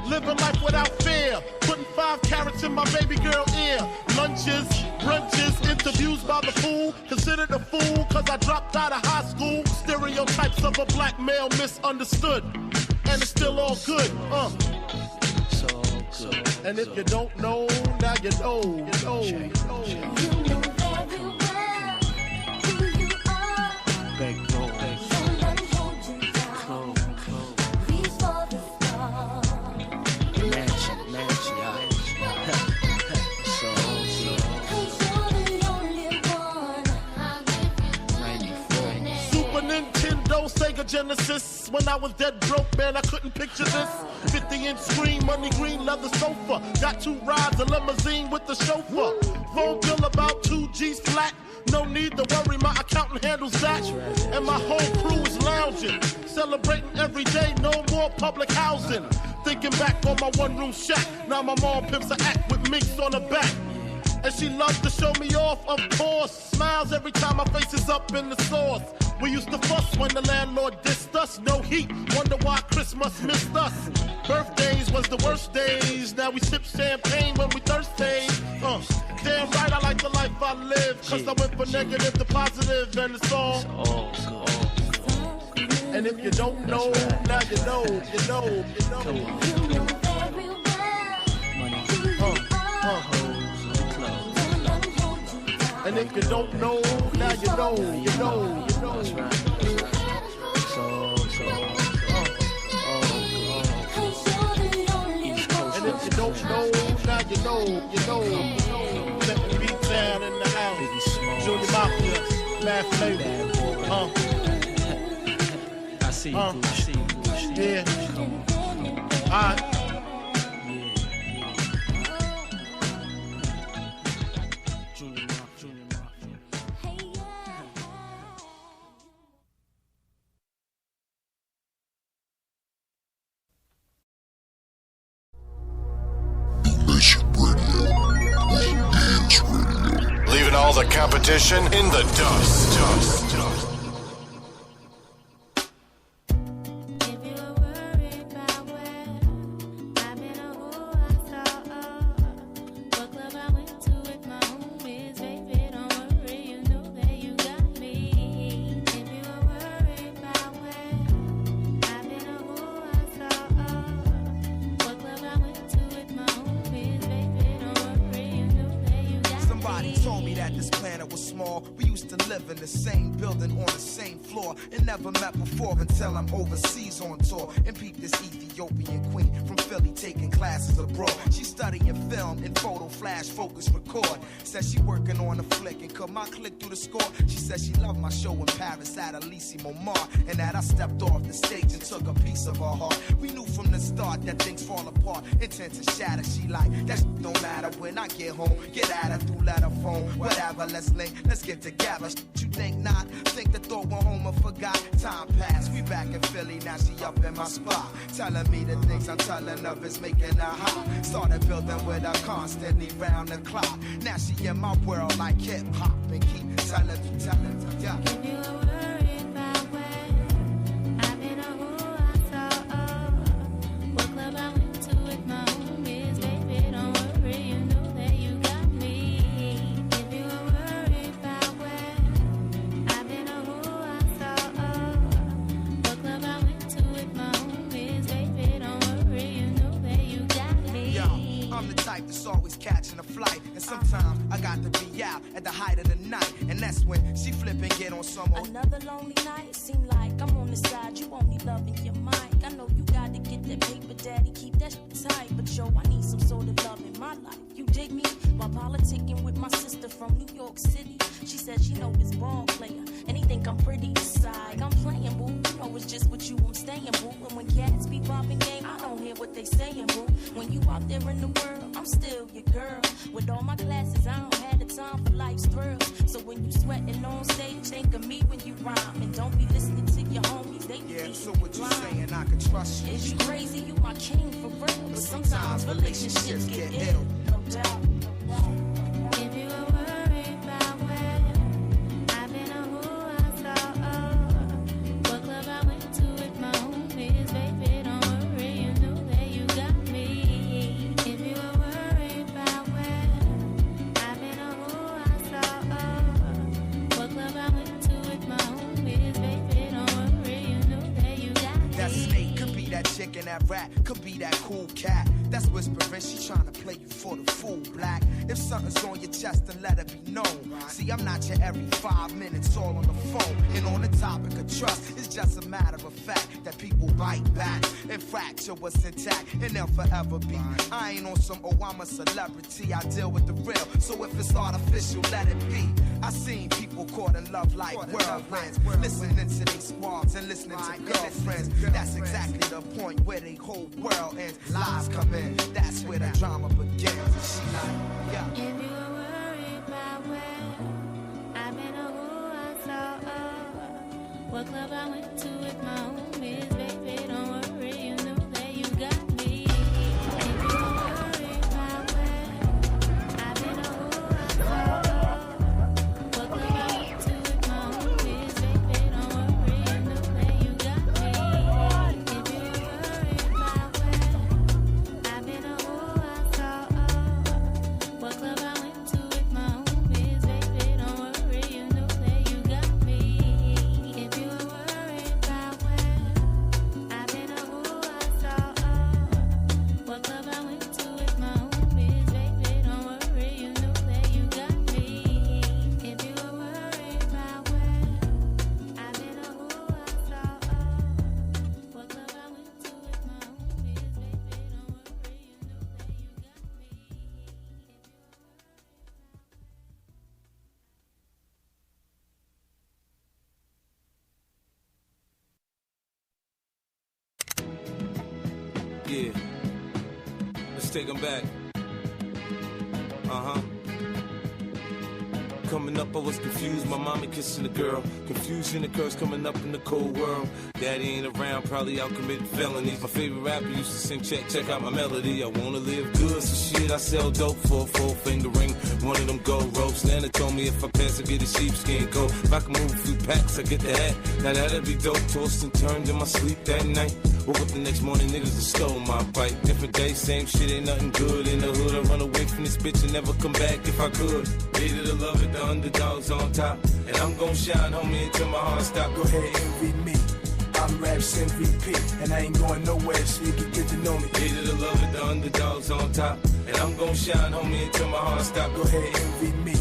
Living life without fear. Putting 5 carats in my baby girl ear. Lunches, brunches, interviews by the fool. Considered a fool cause I dropped out of high school. Stereotypes of a black male misunderstood. And it's still all good, And if you don't know, now you know, you know, you know. You know very well who you are. Somebody hold you down. Reach for the stars. Mansion. Cause you're the only one. Super Nintendo, Sega Genesis. When I was dead broke, man, I couldn't picture this. 50-inch screen, money green leather sofa. Got 2 rides, a limousine with the chauffeur. Phone bill about 2 G's flat. No need to worry, my accountant handles that. And my whole crew is lounging, celebrating every day, no more public housing. Thinking back on my one-room shack. Now my mom pimps an act with minks on her back. And she loves to show me off, of course. Smiles every time my face is up in the sauce. We used to fuss when the landlord dissed us. No heat, wonder why Christmas missed us. Birthdays was the worst days. Now we sip champagne when we thirsty. Damn right I like the life I live. Cause I went from negative to positive and it's all good. And if you don't know, now you know, you know, you know. You know very well who you are. And if you don't know, now you know, you know, you know. And if you don't know, now you know, you know. Let the beat down in the house. Junior Mafia, Mad Flavor. I see you, Yeah. Alright. Leaving all the competition in the dust. Until I'm overseas on tour and peep this Ethiopian queen from Philly taking classes abroad. She's studying film and photo flash focus record. Said she working on a flick and cut my click through the score. She said she loved my show in Paris at Elysee Montmartre, and that I stepped off the stage and took a piece of her heart. We knew from the start that things fall apart, intent to shatter. She like, that shit don't matter when I get home. Get at her through letter phone, whatever, let's link, let's get together. You think not? Think the thought went home and forgot. Time passed, we back in Philly, now she up in my spot, telling me the things I'm telling her is making her hot. Started building with her constantly round the clock. Now she in my world like hip hop and keep telling me, yeah. If you were worried about where I've been or who I saw, what club I went to with my homies, baby, don't worry, you know that you got me. If you were worried about where I've been or who I saw, what club I went to with my homies, baby, don't worry, you know that you got me. Yo, I'm the type that's always catching a flight, and sometimes I got to be out at the height of the night, and that's when she flip and get on some more. Another lonely night, seem like I'm on the side, you only loving your mic. I know you gotta get that paper, daddy, keep that shit tight, but yo, I need some sort of love in my life. You dig me? While politicking with my sister from New York City, she said she know this ball player, and he think I'm pretty side. I'm playing, boo, you know it's just with you I'm staying, boo. And when cats be popping game, I don't hear what they saying, boo. When you out there in the world, I'm still your girl. With all my classes, I don't have the time for life's thrills. So when you sweating on stage, think of me when you rhyme, and don't be listening to your homies. They be so what you saying? I can trust you. Is you crazy? You my king for real. But sometimes relationships get ill. No doubt. If you were worried about where I've been or who I saw, what club I went to with my homies, baby, don't worry, you know that you got me. If you were worried about where I've been or who I saw, what club I went to with my homies, baby, don't worry, you know that you got me. That snake could be that chick and that rat, could be that cool cat. That's whispering, she trying to play you for the fool, black. If something's on your chest, then let it be known. See, I'm not your every 5 minutes all on the phone. And on the topic of trust, it's just a matter of fact that people bite back and fracture what's intact, and they'll forever be. I ain't on some, oh, I'm a celebrity, I deal with the real. So if it's artificial, let it be. I seen people caught in love like whirlwinds, listening to their squads and listening to girlfriends. That's exactly the point where they whole world ends. Lies come in, that's where the drama begins. And she like, yeah. If you were worried about where I've been or who I saw, what club I went to with my homies, baby, don't worry, you know that you got me. If you were worried about where I've been or who I saw, what club I went to with my homies, baby, don't worry, you know that you got me. If you were worried about where I've been or who I saw, what club I went to with my homies, baby, don't worry, you know that you got me. If you were worried about where I've been or who I saw, what club I went to with my homies, baby, don't worry, you know that you got me. If you were worried about where I've been or who I saw, what club I went to with my homies, baby, don't worry, you know that you got me. Yeah. Let's take them back. Coming up, I was confused. My mommy kissing the girl. Confusion occurs coming up in the cold world. Daddy ain't around, probably out committing felonies. My favorite rapper used to sing, check out my melody. I wanna live good, so shit, I sell dope for a 4-finger ring. One of them gold ropes. Nana told me if I pass, I get a sheepskin coat. If I can move a few packs, I get the hat. Now that'd be dope. Tossed and turned in my sleep that night. Woke up the next morning, niggas have stole my bike. Different day, same shit, ain't nothing good in the hood. I run away from this bitch and never come back if I could. Hated to love it, the underdogs on top. And I'm gon' shine, homie, until my heart stop. Go ahead, envy me. I'm Raps MVP, and I ain't going nowhere, so you can get to know me. Hated to love it, the underdogs on top. And I'm gon' shine, homie, until my heart stop. Go ahead, envy me.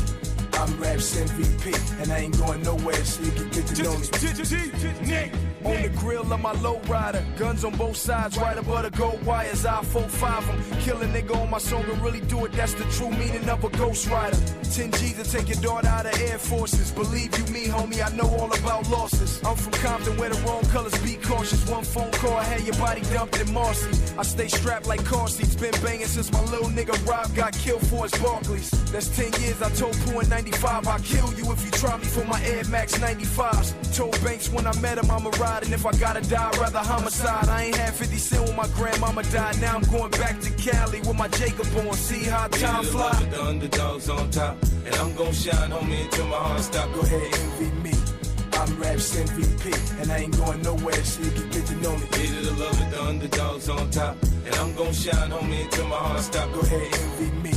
I'm Raps MVP, and I ain't going nowhere, so you can get to know me. On the grill of my low rider, guns on both sides, right above the gold wires. I 4-5 them, kill a nigga on my song and really do it. That's the true meaning of a ghost rider. 10 G's to take your daughter out of Air Forces. Believe you me, homie, I know all about losses. I'm from Compton where the wrong colors, be cautious. One phone call, I had your body dumped in Marcy. I stay strapped like car seats, been banging since my little nigga Rob got killed for his Barclays. That's 10 years, I told Pooh in 95, I'll kill you if you try me for my Air Max 95s. Told Banks when I met him I'ma ride, and if I gotta die, I'd rather homicide. I ain't had 50 cent when my grandmama died, now I'm going back to Cali with my Jacob on, see how time fly. The underdogs on top, and I'm gon' shine, homie, until my heart stop. Go ahead, envy me. I'm Raps MVP, and I ain't going nowhere, so you can get to know me. Hated to love it, the underdogs on top, and I'm gon' shine, homie, until my heart stop. Go ahead, envy me.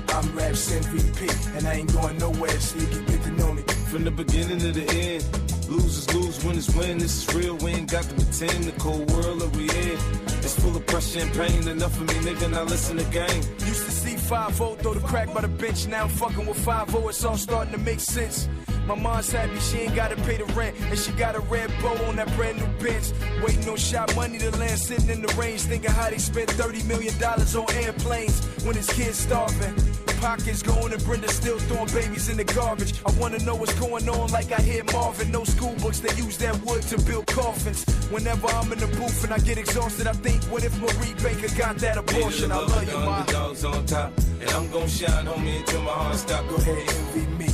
I'm Raps MVP, and I ain't going nowhere, so you can get to know me. From the beginning to the end, losers lose, winners win. This is real, we ain't got to pretend. The cold world that we in, it's full of pressure and pain. Enough of me, nigga, now listen to game. Used to see 5-0, throw the crack by the bench. Now I'm fucking with 5-0, it's all starting to make sense. My mom's happy, she ain't gotta pay the rent, and she got a red bow on that brand new Benz. Waiting on shot money to land, sitting in the range, thinking how they spent $30 million on airplanes when his kids starving. Pockets going and Brenda still throwing babies in the garbage. I wanna know what's going on like I hear Marvin. No school books, they use that wood to build coffins. Whenever I'm in the booth and I get exhausted, I think, what if Marie Baker got that abortion? I love you, ma. Underdogs on top, and I'm gon' shine, homie, until my heart stop. Go ahead, envy me.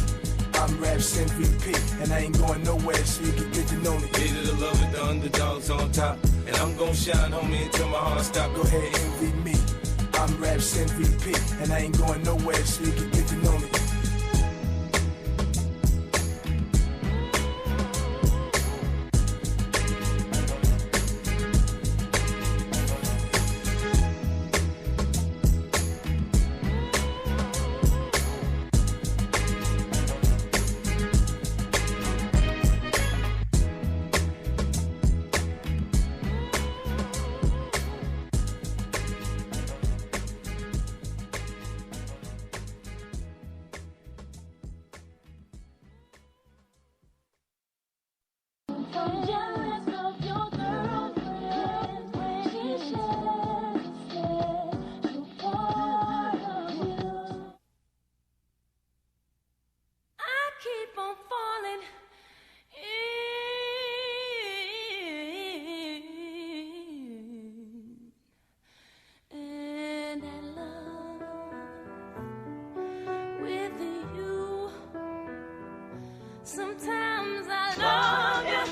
I'm Raps MVP, and I ain't going nowhere, so you can get to know me. Hated to love it, the underdogs on top, and I'm gon' shine, homie, until my heart stop. Go ahead, envy me. I'm Raps MVP, and I ain't going nowhere, so you can get to know me. Sometimes I love you,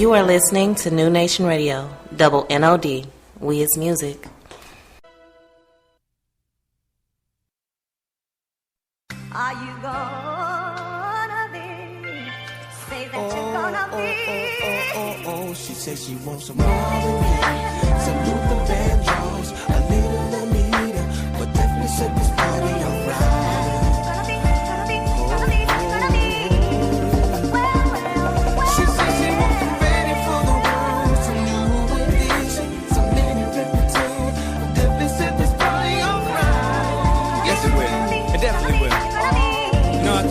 You are listening to New Nation Radio, double NOD. We is music. Are you gonna be? Say that you're gonna be. Oh, she said she wants some Marvin Gaye, some Luther Vandross, a little Anita, but definitely set this party alright. She said she wants some ready for the world, some new edition, some mini repertoire, but definitely set this party alright. Yes, it will. It definitely will. You know, I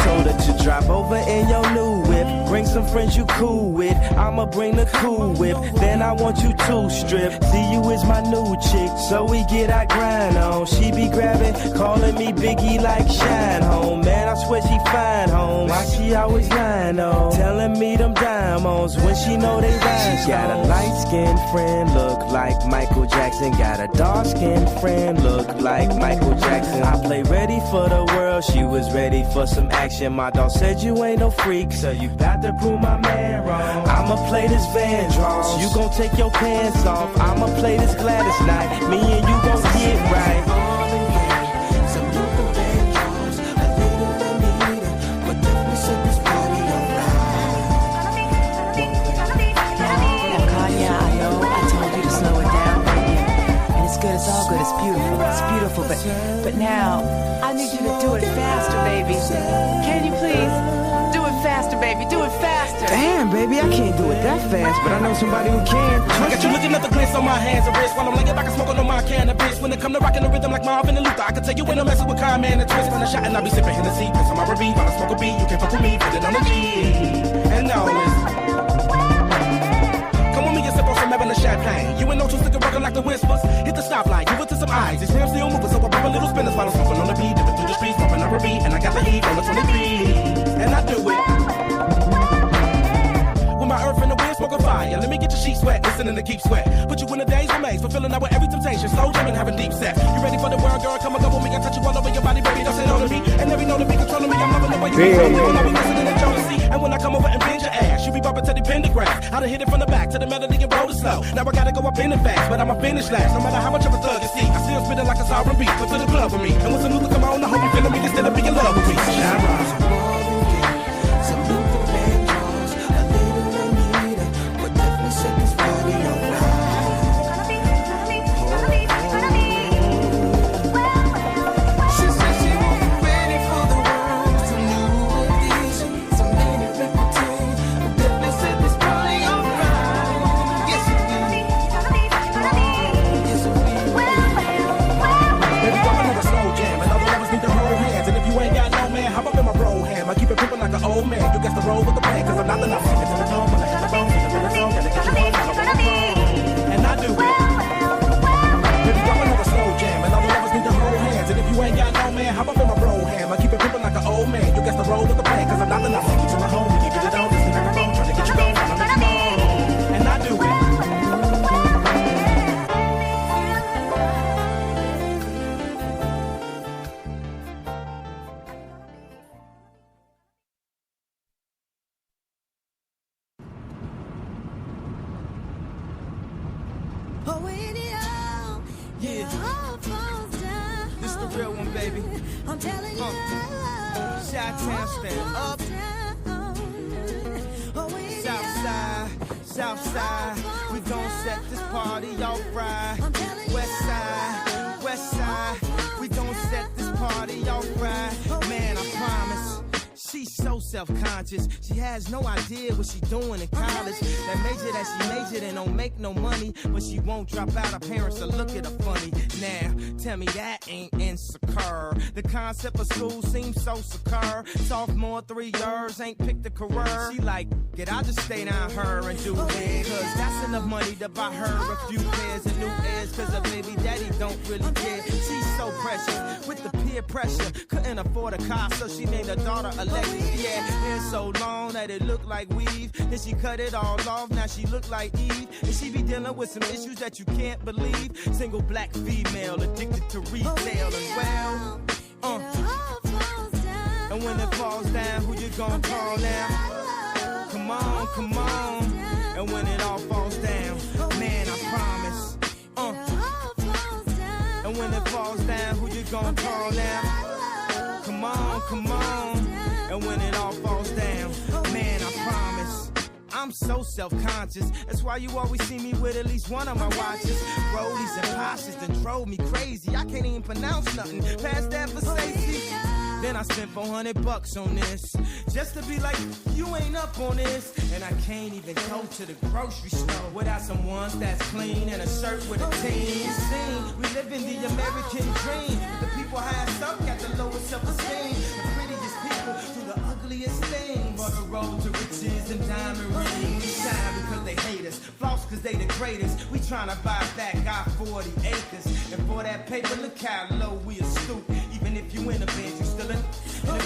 told her to drive over in your new whip. Bring some friends you cool with. I'ma bring the cool whip. Then I want you to strip. See you is my new chick, so we get our grind on. She be grabbing, calling me Biggie like Shine Home. Man, I swear she fine home. Why she always lying on? Telling me them diamonds when she know they rhyme. She got a light-skinned friend, look like Michael Jackson. Got a dark-skinned friend, look like Michael Jackson. I play ready for the world, she was ready for some action. My dog said you ain't no freak, so you got to prove my man wrong. I'ma play this Vandross, you gon' take your pants off. I'ma play this Gladys night, me and you gon' get right. It's all good, it's beautiful, but now I need you to do it faster, baby. Can you please do it faster, baby? Do it faster. Damn, baby, I can't do it that fast, but I know somebody who can. I got you looking at the glance on my hands and wrists while I'm laying back and smoking on my cannabis. When it come to rocking the rhythm like Marvin and Luther, I can tell you when I'm messing with Kyle-Man and Twist. When I shot and I be sipping Hennessy, piss on my R&B while I smoke a beat. You can't fuck with me, put it on the G. And now listen. Sip on some Evan champagne. You ain't no two sticker rockin' like the whispers. Hit the stoplight, give it to some eyes. These rims still moving, so I pop a little spinners while I'm smoking on the beat. Dipping through the streets, bumping R&B, and I got the heat on the 23. And I do it with my earth in the wind, smoking fire. Let me get your sheets wet, listening to Keep Sweat. Put you in a daze remains, fulfilling out with every temptation. Slow jamming, having deep sex. You ready for the world, girl? Come and go with me. I touch you all over your body, baby. Don't say no to me. And every know to be controlling me. I'm loving the way you control me. When I be listening to jealousy. And when I come over and bend your ass, you be bumping to the pentagram. I done hit it from the back to the melody and roll it slow. Now I gotta go up in the fast, but I'ma finish last. No matter how much of a thug you see, I still spitting like a sovereign beat. Come to the club with me. And when some Luther come on, I hope you feeling me instead of being in love with me. Shine rise. Like an old man, you got to roll with the plan, cause I'm not enough. It's in the tone, when I hit the bone, in the zone, gotta get you home, I don't wanna and I do it. Baby, drop another slow jam, and all the lovers need to hold hands. And if you ain't got no man, hop up in my bro ham. I keep it pimpin' like an old man, you got to roll with the plan, cause I'm not enough. Take you to my home, when you get it on, just in the phone, trying to get you going, I'm making more. And I do it. Self-conscious, she has no idea what she's doing in college. That major that she majored in don't make no money, but she won't drop out. Her parents will look at her funny. Now, tell me that ain't insecure. The concept of school seems so secure. Sophomore 3 years, ain't picked a career. She like, I'll just stay down her and do it, cause that's enough money to buy her a few pairs of new ears, cause her baby daddy don't really care. She's so precious with the peer pressure, couldn't afford a car, so she named her daughter Alexis. Yeah, hair so long that it looked like weave. Then she cut it all off, now she look like Eve. And she be dealing with some issues that you can't believe. Single black female addicted to retail as well. And when it falls down, who you gonna call now? Come come on. And when it all falls down, man, I promise. And when it falls down, who you gonna call now? Come on. And when it all falls down, man, I promise. I'm so self-conscious. That's why you always see me with at least one of my watches. Rollies and Porsches that drove me crazy. I can't even pronounce nothing past that for Stacey. Then I spent $400 on this, just to be like, you ain't up on this. And I can't even go to the grocery store without some ones that's clean and a shirt with a team. Scene, we live in the American dream. The people highest up got the lowest self-esteem. The prettiest people do the ugliest things. For the road to riches and diamond rings. Shine because they hate us, floss because they the greatest. We tryna buy back our 40 acres. And for that paper, look how low we are stoop. Even if you in a bench, you still in the coop.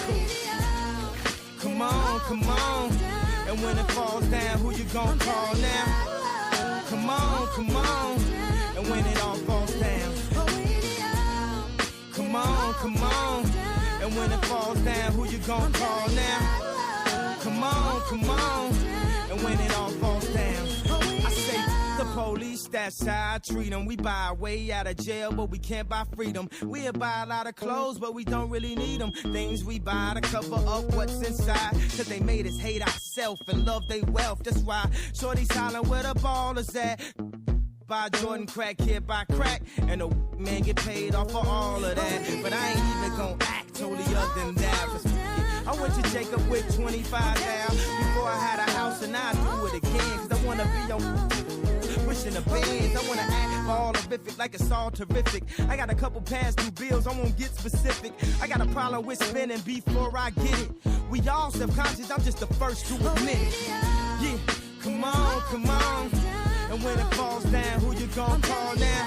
Come on. And when it falls down, who you gon' call now? Come on. And when it all falls down. Come on. And when it falls down, who you gon' call now? Come on. And when it all falls down, I say the police, that's how I treat them. We buy our way out of jail, but we can't buy freedom. We'll buy a lot of clothes, but we don't really need them. Things we buy to cover up what's inside, cause they made us hate ourselves and love their wealth. That's why shorty's hollering where the ball is at. Buy Jordan crack, kid buy crack, and the man get paid off for all of that. But I ain't even gon' act totally other than that. I went to Jacob with 25 now. Before I had a house and I do it again. Cause I wanna be on pushing the bands. I wanna act all horrific like it's all terrific. I got a couple past due bills, I won't get specific. I got a problem with spending before I get it. We all self-conscious, I'm just the first to admit it. Yeah, come on. And when it falls down, who you gon' call now?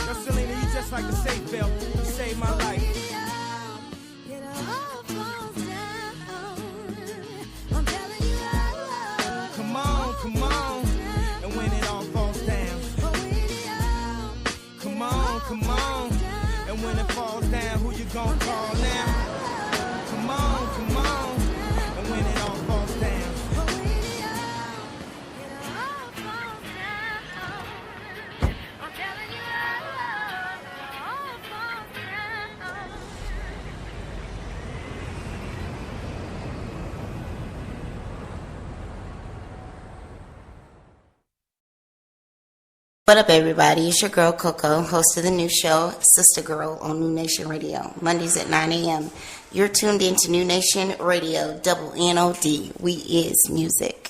Yo, Selena, you just like a safe belt. You saved my life. Come on, and when it all falls down. Come on, and when it falls down, who you gon' call now? Come on, and when it all falls down. What up, everybody? It's your girl, Coco, host of the new show, Sister Girl, on New Nation Radio, Mondays at 9 a.m. You're tuned into New Nation Radio, double Nnod. We is music.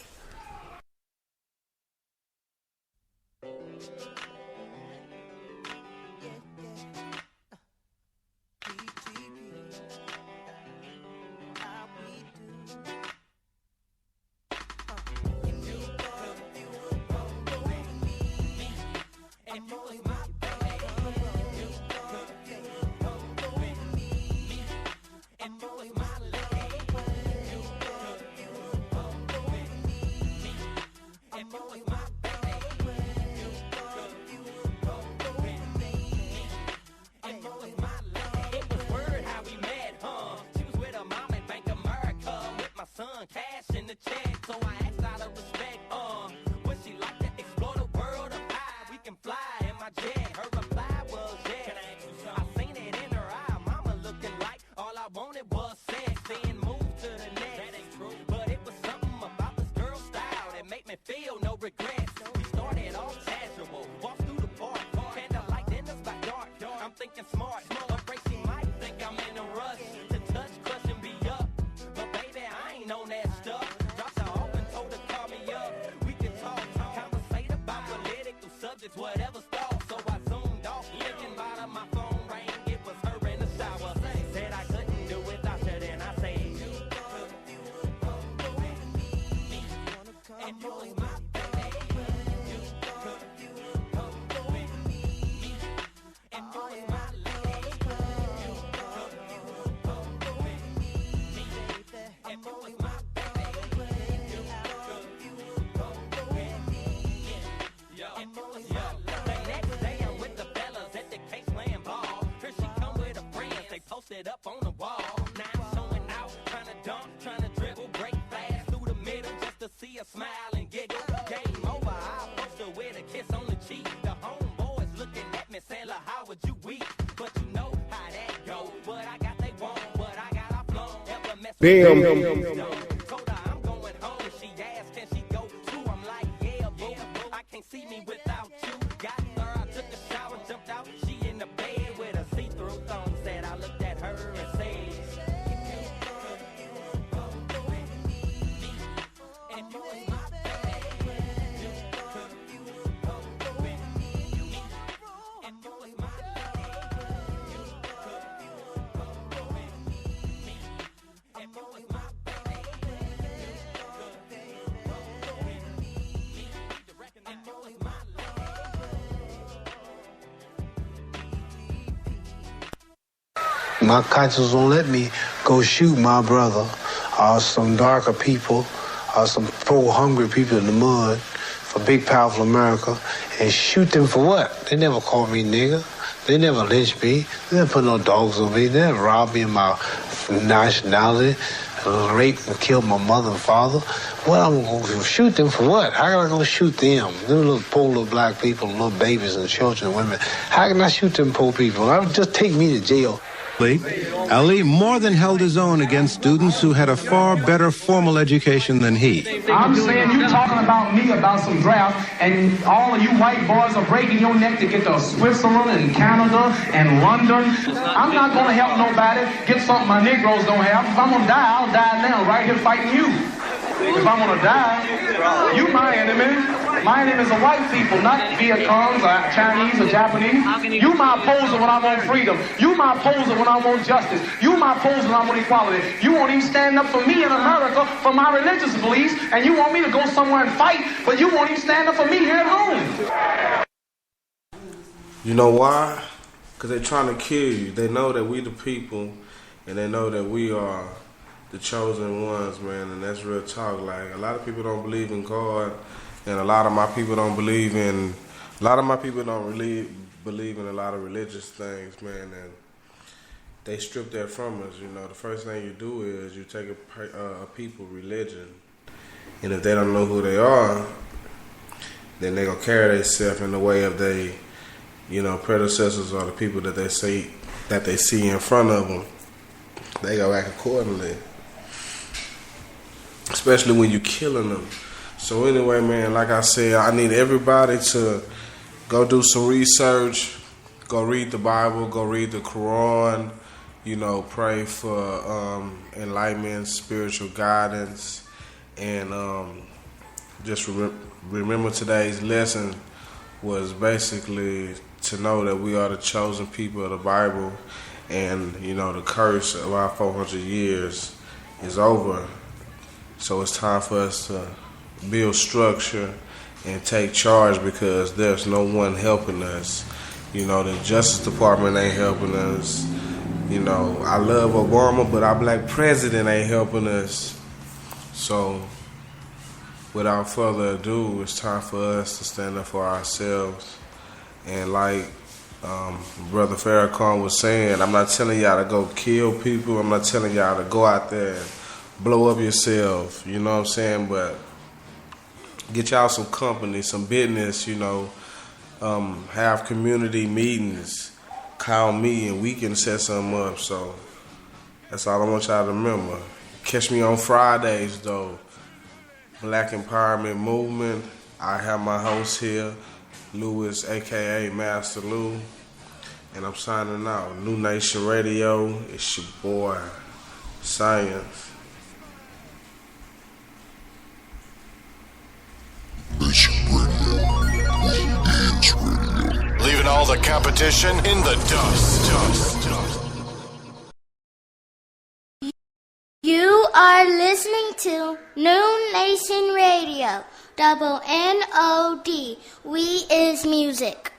Up on the wall, now I'm showing out, trying to dunk, trying to dribble, break fast. Bam. My conscience won't let me go shoot my brother or some darker people or some poor hungry people in the mud for big powerful America and shoot them for what? They never called me nigger. They never lynched me. They never put no dogs on me. They never robbed me of my nationality, raped and killed my mother and father. What, I'm going to shoot them for what? How can I go shoot them? Them little poor little black people, little babies and children and women. How can I shoot them poor people? Just take me to jail. Ali more than held his own against students who had a far better formal education than he. I'm saying you talking about me about some draft, and all of you white boys are breaking your neck to get to Switzerland and Canada and London. I'm not going to help nobody get something my Negroes don't have. If I'm going to die, I'll die now, right here fighting you. If I'm going to die, you my enemy. My enemy is the white people, not Viet Congs or Chinese or Japanese. You my opposer when I want freedom. You my opposer when I want justice. You my opposer when I want equality. You won't even stand up for me in America for my religious beliefs, and you want me to go somewhere and fight, but you won't even stand up for me here at home. You know why? Because they're trying to kill you. They know that we the people, and they know that we are the chosen ones, man, and that's real talk. Like, a lot of people don't believe in God, and a lot of my people don't really believe in a lot of religious things, man, and they strip that from us. You know, the first thing you do is you take a people religion, and if they don't know who they are, then they're going to carry themselves in the way of their, you know, predecessors or the people that they see in front of them. They go act accordingly, especially when you're killing them. So anyway, man, like I said, I need everybody to go do some research, go read the Bible, go read the Quran, you know, pray for enlightenment, spiritual guidance, and just remember today's lesson was basically to know that we are the chosen people of the Bible, and, you know, the curse of our 400 years is over. So it's time for us to build structure and take charge, because there's no one helping us. You know, the Justice Department ain't helping us. You know, I love Obama, but our black president ain't helping us. So without further ado, it's time for us to stand up for ourselves. And like Brother Farrakhan was saying, I'm not telling y'all to go kill people. I'm not telling y'all to go out there and blow up yourself. You know what I'm saying? But get y'all some company, some business, you know, have community meetings, call me and we can set something up. So that's all I want y'all to remember. Catch me on Fridays though. Black Empowerment Movement. I have my host here, Lewis, aka Master Lou, and I'm signing out. New Nation Radio, it's your boy, Science. Leaving all the competition in the dust. You are listening to New Nation Radio, Nnod. We is music.